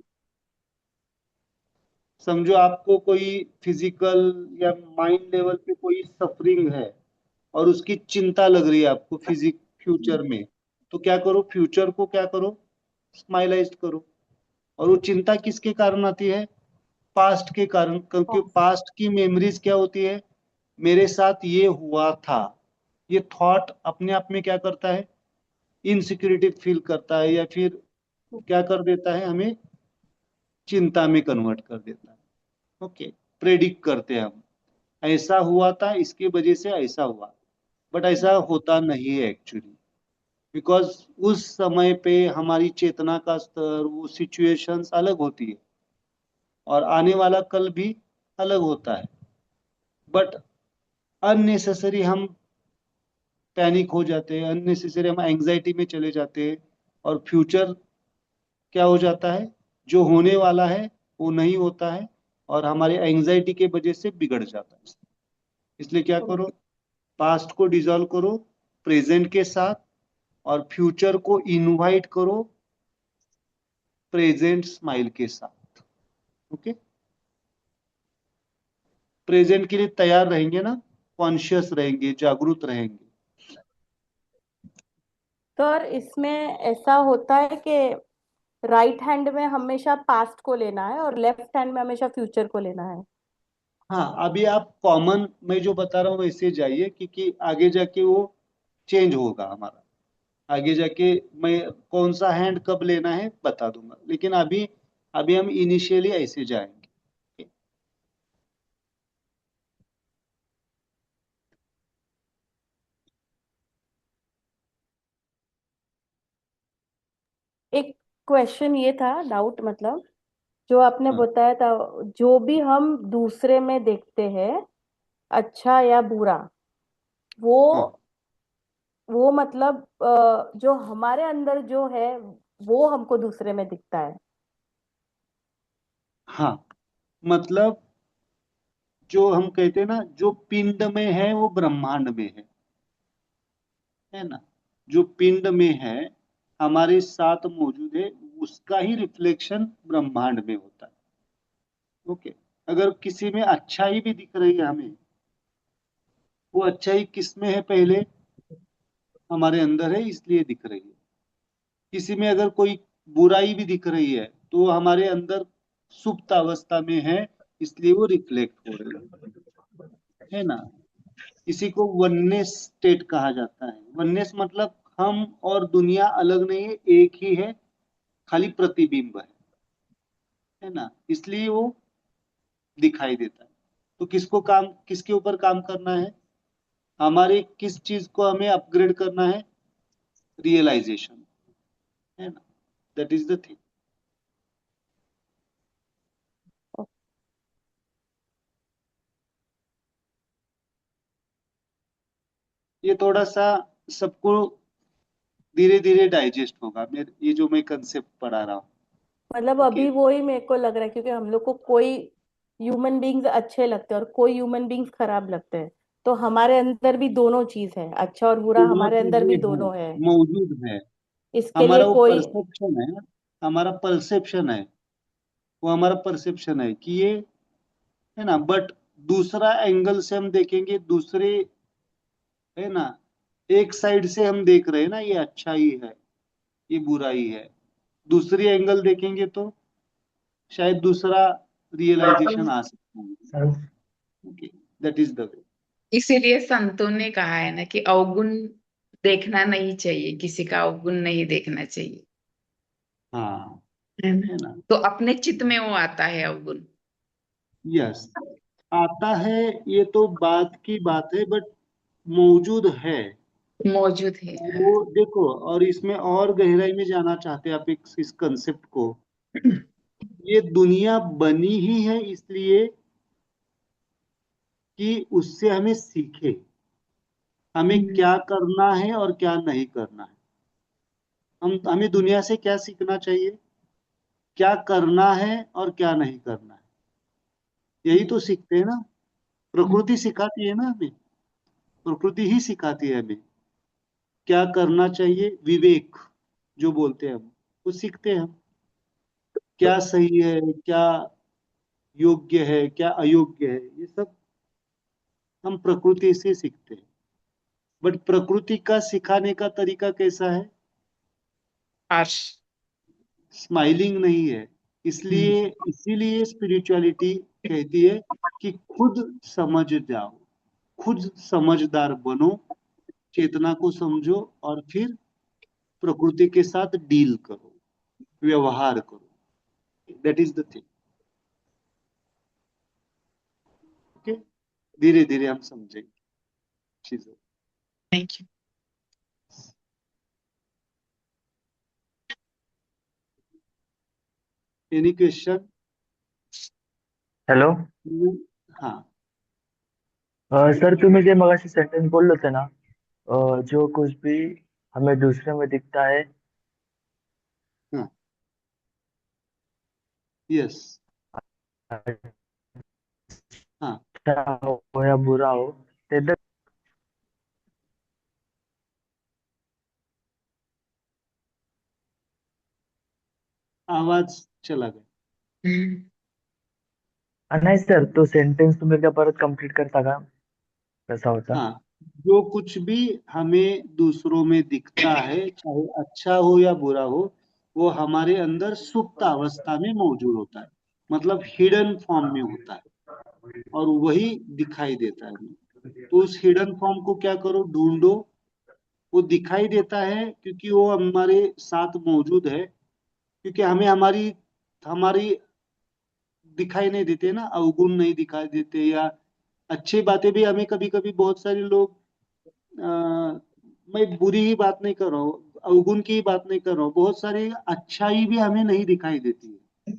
समझो आपको कोई फिजिकल या माइंड लेवल पे कोई सफरिंग है और उसकी चिंता लग रही है आपको फ्यूचर में, तो क्या करो? फ्यूचर को क्या करो? स्माइलाइज करो। और वो चिंता किसके कारण आती है? पास्ट के कारण, क्योंकि पास्ट की मेमोरीज क्या होती है? मेरे साथ ये हुआ था। ये थॉट अपने आप में क्या करता है? इनसिक्योरिटी फील करता है, या फिर क्या कर देता है? हमें चिंता में कन्वर्ट कर देता है। ओके, प्रेडिक्ट करते हैं हम, ऐसा हुआ था इसकी वजह से ऐसा हुआ, बट ऐसा होता नहीं है एक्चुअली। बिकॉज उस समय पे हमारी चेतना का स्तर, वो सिचुएशंस अलग होती है, और आने वाला कल भी अलग होता है। बट अननेसेसरी हम पैनिक हो जाते हैं, अननेसेसरी हम एंजाइटी में चले जाते हैं, और फ्यूचर क्या हो जाता है? जो होने वाला है वो नहीं होता है, और हमारे एंजाइटी के वजह से बिगड़ जाता है। इसलिए क्या करो? पास्ट को डिसॉल्व करो प्रेजेंट के साथ, और फ्यूचर को इनवाइट करो प्रेजेंट स्माइल के साथ। ओके, प्रेजेंट के लिए तैयार रहेंगे ना? कॉन्शियस रहेंगे, जागरूक रहेंगे। सर इसमें ऐसा होता है कि राइट हैंड में हमेशा पास्ट को लेना है और लेफ्ट हैंड में हमेशा फ्यूचर को लेना है? हाँ, अभी आप कॉमन मैं जो बता रहा हूँ वैसे जाइए, क्योंकि आगे जाके वो चेंज होगा हमारा। आगे जाके मैं कौन सा हैंड कब लेना है बता दूंगा, लेकिन अभी अभी हम इनिशियली ऐसे जाएंगे। क्वेश्चन ये था, डाउट मतलब जो आपने हाँ बताया था, जो भी हम दूसरे में देखते हैं अच्छा या बुरा, वो हाँ वो मतलब जो हमारे अंदर जो है वो हमको दूसरे में दिखता है। हाँ, मतलब जो हम कहते हैं ना, जो पिंड में है वो ब्रह्मांड में है ना। जो पिंड में है, हमारे साथ मौजूद है, उसका ही रिफ्लेक्शन ब्रह्मांड में होता है। ओके। अगर किसी में अच्छाई भी दिख रही है हमें, वो अच्छाई किस में है? पहले हमारे अंदर है, इसलिए दिख रही है। किसी में अगर कोई बुराई भी दिख रही है, तो वो हमारे अंदर सुप्त अवस्था में है, इसलिए वो रिफ्लेक्ट हो रही है ना। इसी को वननेस स्टेट कहा जाता है। वननेस मतलब हम और दुनिया अलग नहीं है, एक ही है, खाली प्रतिबिंब है ना, इसलिए वो दिखाई देता है। तो किसके ऊपर काम करना है? हमारे किस चीज को हमें अपग्रेड करना है? रियलाइजेशन, है ना। That is the thing. ये थोड़ा सा सबको धीरे धीरे डाइजेस्ट होगा, मेरे ये जो मैं कंसेप्ट पढ़ा रहा हूँ। मतलब ओके। अभी वो ही मेरे को लग रहा है, क्योंकि हम लोग को कोई ह्यूमन बींग्स अच्छे लगते हैं और कोई ह्यूमन बींग्स खराब लगते हैं, तो हमारे अंदर भी दोनों चीज है, अच्छा और बुरा दोनों हमारे अंदर भी चीजें हैं, दोनों है। मौजूद है। इसके लिए हमारा वो कोई परसेप्शन है, हमारा परसेप्शन है, वो हमारा परसेप्शन है कि ये है ना। बट दूसरा एंगल से हम देखेंगे, दूसरे, है ना, एक साइड से हम देख रहे हैं ना, ये अच्छाई है, ये बुराई है। दूसरी एंगल देखेंगे तो शायद दूसरा रियलाइजेशन आ सकता है। Okay, that is the way. इसीलिए संतों ने कहा है ना कि अवगुण देखना नहीं चाहिए, किसी का अवगुण नहीं देखना चाहिए, हाँ, है ना। है ना। तो अपने चित्त में वो आता है अवगुण। यस, आता है, ये तो बात की बात है, बट मौजूद है मौजूद है, हाँ। वो। देखो, और इसमें और गहराई में जाना चाहते हैं आप इस कंसेप्ट को, ये दुनिया बनी ही है इसलिए कि उससे हमें सीखे, हमें हम्म, क्या करना है और क्या नहीं करना है। हमें दुनिया से क्या सीखना चाहिए, क्या करना है और क्या नहीं करना है, यही तो सीखते हैं ना। प्रकृति सिखाती है ना हमें, प्रकृति ही सिखाती है हमें क्या करना चाहिए। विवेक जो बोलते हैं हम, वो सीखते हैं हम। क्या सही है, क्या योग्य है, क्या अयोग्य है, ये सब हम प्रकृति से सीखते हैं। बट प्रकृति का सिखाने का तरीका कैसा है? हर्ष। स्माइलिंग नहीं है। इसलिए इसीलिए स्पिरिचुअलिटी कहती है कि खुद समझ जाओ, खुद समझदार बनो, चेतना को समझो, और फिर प्रकृति के साथ डील करो, व्यवहार करो। That is the thing. Okay, धीरे धीरे हम समझेंगे चीजों। Thank you. Any question? Hello हाँ सर, तुम्ही जे मगाशी सेंटेन्स बोलले होते ना, जो कुछ भी हमें दूसरे में दिखता है, हाँ, यस, हाँ। अच्छा हो या बुरा हो, ते आवाज चला गया। नाही सर, तो सेंटेन्स तुम्ही एकदा परत कंप्लीट करता का? कसा होता? हाँ, जो कुछ भी हमें दूसरों में दिखता है, चाहे अच्छा हो या बुरा हो, वो हमारे अंदर सुप्त अवस्था में मौजूद होता है, मतलब हिडन फॉर्म में होता है, और वही दिखाई देता है हमें। तो उस हिडन फॉर्म को क्या करो, ढूंढो। वो दिखाई देता है क्योंकि वो हमारे साथ मौजूद है, क्योंकि हमें हमारी हमारी दिखाई नहीं देते ना, अवगुण नहीं दिखाई देते, या अच्छी बातें भी हमें कभी कभी बहुत सारे लोग, मैं बुरी ही बात नहीं कर रहा हूँ, अवगुण की बात नहीं कर रहा हूँ, बहुत सारी अच्छाई भी हमें नहीं दिखाई देती है,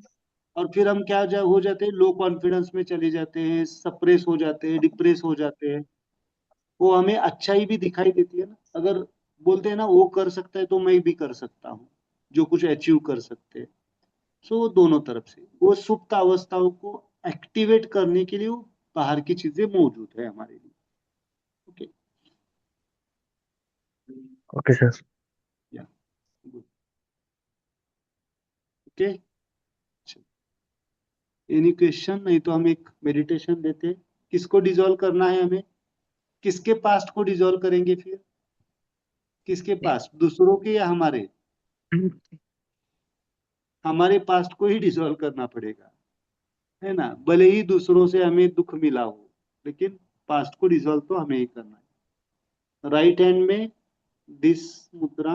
और फिर हम हो जाते हैं, लो कॉन्फिडेंस में चले जाते हैं, सप्रेस हो जाते हैं, डिप्रेस हो जाते हैं। वो हमें अच्छाई भी दिखाई देती है ना, अगर बोलते हैं ना वो कर सकता है तो मैं भी कर सकता हूँ, जो कुछ अचीव कर सकते हैं। सो दोनों तरफ से वो सुप्त अवस्थाओं को एक्टिवेट करने के लिए वो बाहर की चीजें मौजूद है हमारे लिए। Okay, okay sir. या गुड। Okay, any question? नहीं तो हम एक मेडिटेशन देते हैं। किसको डिसॉल्व करना है हमें? किसके पास्ट को डिसॉल्व करेंगे फिर? किसके पास्ट, दूसरों के या हमारे? हमारे पास्ट को ही डिसॉल्व करना पड़ेगा, है ना, भले ही दूसरों से हमें दुख मिला हो, लेकिन पास्ट को डिसॉल्व तो हमें ही करना है। राइट हैंड में दिस मुद्रा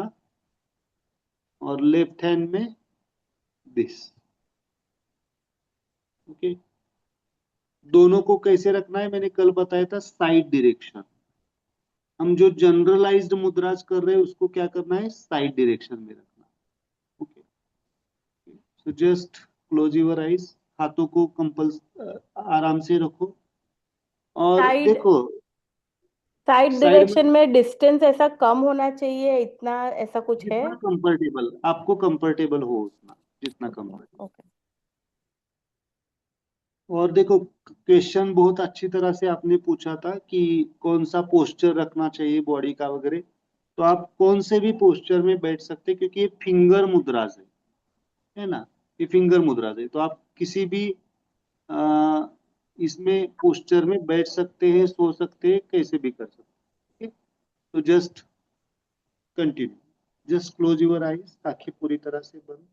और लेफ्ट हैंड में दिस। ओके, दोनों को कैसे रखना है मैंने कल बताया था, साइड डायरेक्शन। हम जो जनरलाइज्ड मुद्राज कर रहे हैं उसको क्या करना है, साइड डायरेक्शन में रखना। Okay, so just close your eyes, हाथों को आराम से रखो और साइड देखो। साइड साइड में डायरेक्शन में डिस्टेंस ऐसा कम होना चाहिए, इतना ऐसा कुछ है? जितना कंफर्टेबल, आपको कंफर्टेबल हो उतना, जितना कंफर्टेबल। ओके। और देखो, क्वेश्चन बहुत अच्छी तरह से आपने पूछा था कि कौन सा पोस्चर रखना चाहिए बॉडी का वगैरह, तो आप कौन से भी पोस्चर में बैठ सकते हैं, क्योंकि ये फिंगर मुद्राज है ना, ये फिंगर मुद्राज है, तो आप किसी भी आ, इसमें पोस्चर में बैठ सकते हैं, सो सकते हैं, कैसे भी कर सकते हैं। तो just continue, just close your eyes, आंखें पूरी तरह से बंद।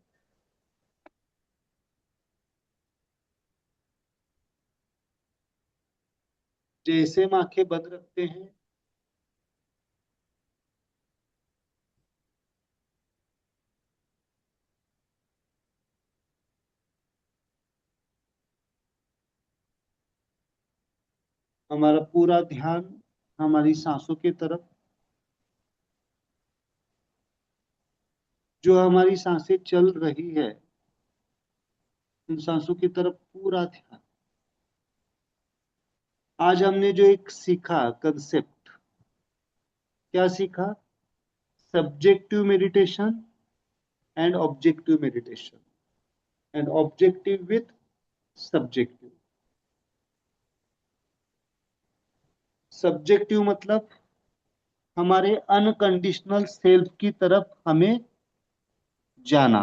जैसे हम आंखें बंद रखते हैं, हमारा पूरा ध्यान हमारी सांसों की तरफ, जो हमारी सांसें चल रही है उन सांसों की तरफ पूरा ध्यान। आज हमने जो एक सीखा कंसेप्ट, क्या सीखा? Subjective meditation and objective meditation, and objective with subjective. Subjective मतलब हमारे अनकंडीशनल सेल्फ की तरफ हमें जाना,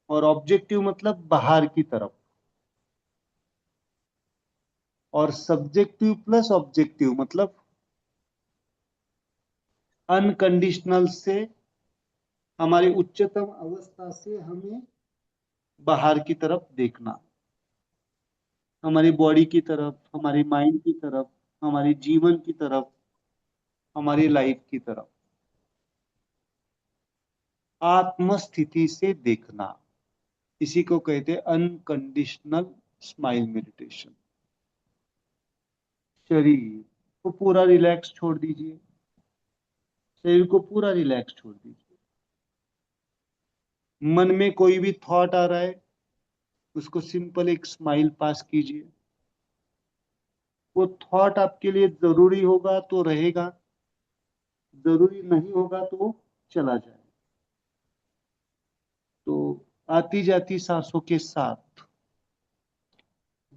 और ऑब्जेक्टिव मतलब बाहर की तरफ। और सब्जेक्टिव प्लस ऑब्जेक्टिव मतलब अनकंडीशनल से, हमारी उच्चतम अवस्था से हमें बाहर की तरफ देखना, हमारी बॉडी की तरफ, हमारी माइंड की तरफ, हमारी जीवन की तरफ, हमारी लाइफ की तरफ, आत्मस्थिति से देखना। इसी को कहते हैं अनकंडीशनल स्माइल मेडिटेशन। शरीर को पूरा रिलैक्स छोड़ दीजिए, शरीर को पूरा रिलैक्स छोड़ दीजिए। मन में कोई भी थॉट आ रहा है, उसको सिंपल एक स्माइल पास कीजिए। वो थॉट आपके लिए जरूरी होगा तो रहेगा, जरूरी नहीं होगा तो वो चला जाए। तो आती जाती सांसों के साथ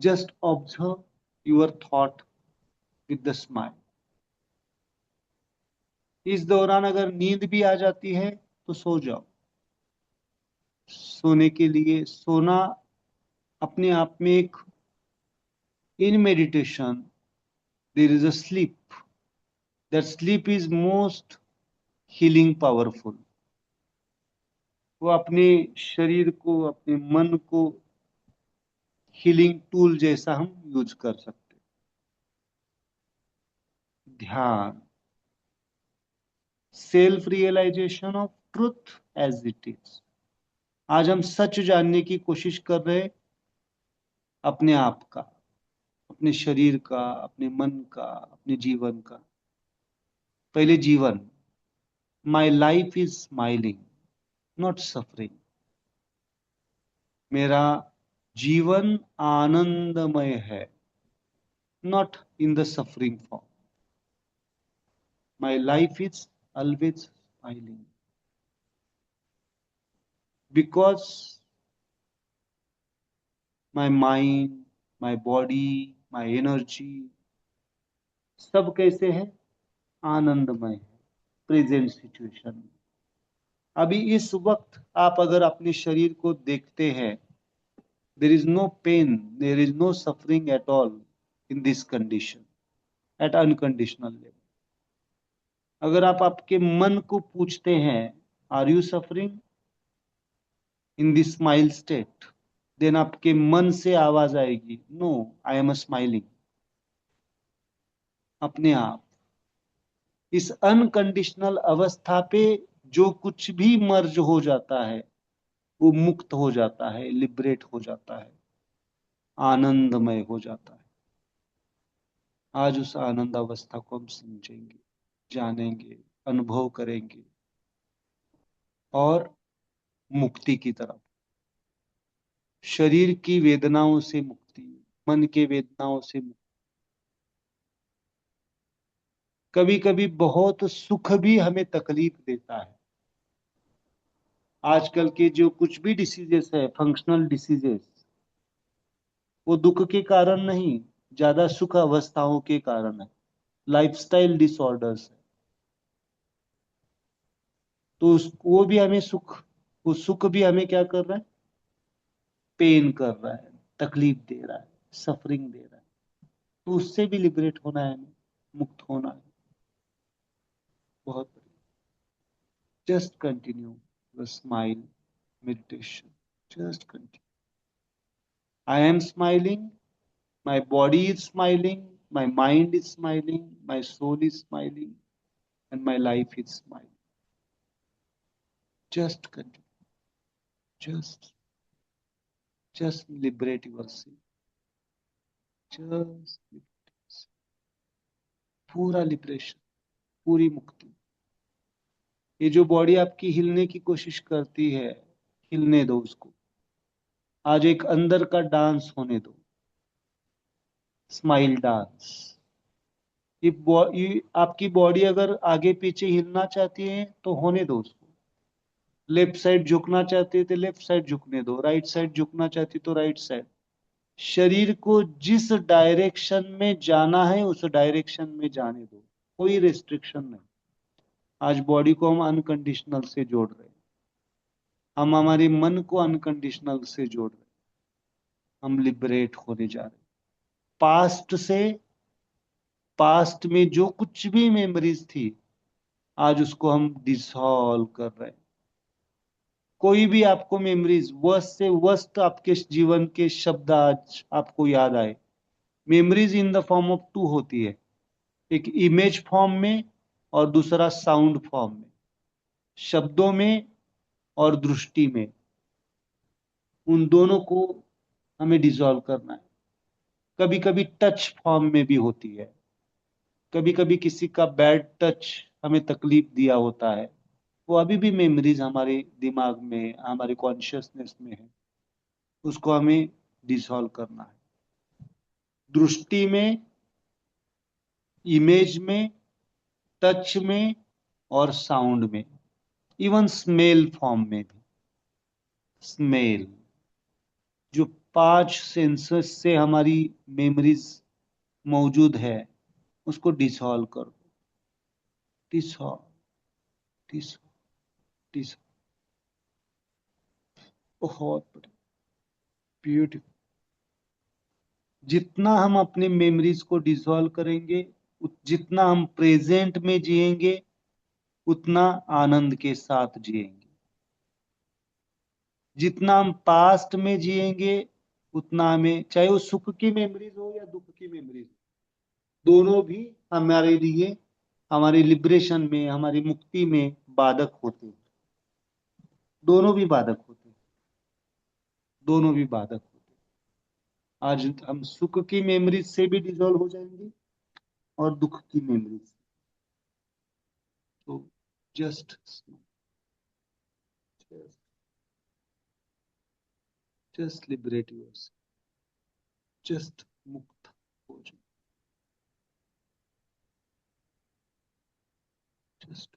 just observe your thought with the smile. इस दौरान अगर नींद भी आ जाती है तो सो जाओ। सोने के लिए, सोना अपने आप में एक, in meditation there is a sleep, that sleep is most healing powerful. वो अपने शरीर को, अपने मन को हीलिंग टूल जैसा हम यूज कर सकते हैं। ध्यान, self realisation of truth as it is. आज हम सच जानने की कोशिश कर रहे हैं, अपने आप का, अपने शरीर का, अपने मन का, अपने जीवन का। पहले जीवन, माई life is smiling not suffering. मेरा जीवन आनंदमय है, not in the suffering form. My life is always smiling because my mind, my body, my energy सब कैसे है? आनंदमय है प्रेजेंट सिचुएशन में। अभी इस वक्त आप अगर अपने शरीर को देखते हैं, there is no pain, there is no suffering at all in this condition, at unconditional level. अगर आप आपके मन को पूछते हैं, are you suffering in this smile state? then आपके मन से आवाज आएगी, no, I am smiling. अपने आप इस अनकंडीशनल अवस्था पे जो कुछ भी मर्ज हो जाता है वो मुक्त हो जाता है, लिबरेट हो जाता है, आनंदमय हो जाता है। आज उस आनंद अवस्था को हम समझेंगे, जानेंगे, अनुभव करेंगे और मुक्ति की तरफ, शरीर की वेदनाओं से मुक्ति, मन के वेदनाओं से मुक्ति। कभी कभी बहुत सुख भी हमें तकलीफ देता है। आजकल के जो कुछ भी डिसीजेस है, फंक्शनल डिसीजेस, वो दुख के कारण नहीं, ज्यादा सुख अवस्थाओं के कारण है, लाइफस्टाइल डिसऑर्डर्स है। तो वो भी हमें सुख, वो सुख भी हमें क्या कर रहा है? पेन कर रहा है, तकलीफ दे रहा है, सफरिंग दे रहा है। तो उससे भी लिबरेट होना है, हमें मुक्त होना है। बहुत बढ़िया। Just continue the smile meditation, just continue. I am smiling, my body is smiling, my mind is smiling, my soul is smiling and my life is smiling. Just continue, just liberate yourself, just पूरा liberation, पूरी मुक्ति। ये जो body आपकी हिलने की कोशिश करती है, हिलने दो उसको। आज एक अंदर का डांस होने दो, स्माइल डांस। ये आपकी बॉडी अगर आगे पीछे हिलना चाहती है तो होने दो उसको। लेफ्ट साइड झुकना चाहती है तो लेफ्ट साइड झुकने दो, राइट साइड झुकना चाहती तो राइट साइड। शरीर को जिस डायरेक्शन में जाना है उस डायरेक्शन में जाने दो, कोई रेस्ट्रिक्शन नहीं। आज बॉडी को हम अनकंडीशनल से जोड़ रहे हैं, हम हमारे मन को अनकंडीशनल से जोड़ रहे हैं, हम लिबरेट होने जा रहे हैं। पास्ट से, पास्ट में जो कुछ भी मेमोरीज थी, आज उसको हम डिसॉल्व कर रहे हैं। कोई भी आपको मेमोरीज वर्स्ट से वर्स्ट आपके जीवन के शब्द आज आपको याद आए, memories in the form of टू होती है, एक इमेज फॉर्म में और दूसरा साउंड फॉर्म में, शब्दों में और दृष्टि में। उन दोनों को हमें डिसॉल्व करना है। कभी कभी टच फॉर्म में भी होती है, कभी कभी किसी का बैड टच हमें तकलीफ दिया होता है, वो अभी भी मेमोरीज हमारे दिमाग में, हमारे कॉन्शियसनेस में है, उसको हमें डिसॉल्व करना है। दृष्टि में, इमेज में, टच में और साउंड में, इवन स्मेल फॉर्म में भी। स्मेल, जो 5 सेंसेस से हमारी मेमोरीज मौजूद है, उसको डिसॉल्व कर दो, डिसॉल्व, डिसॉल्व, डिसॉल्व। बहुत बढ़िया, ब्यूटीफुल। जितना हम अपने मेमोरीज को डिसॉल्व करेंगे, जितना हम प्रेजेंट में जिएंगे, उतना आनंद के साथ जिएंगे। जितना हम पास्ट में जिएंगे, उतना हमें, चाहे वो सुख की मेमोरीज हो या दुख की मेमोरीज, दोनों भी हमारे लिए, हमारे लिबरेशन में, हमारी मुक्ति में बाधक होते हैं। दोनों भी बाधक होते हैं, दोनों भी बाधक होते हैं। आज हम सुख की मेमोरीज से भी डिसॉल्व हो जाएंगे और दुख की मेमोरीज। तो just just liberate yourself, just मुक्त हो जाओ, जस्ट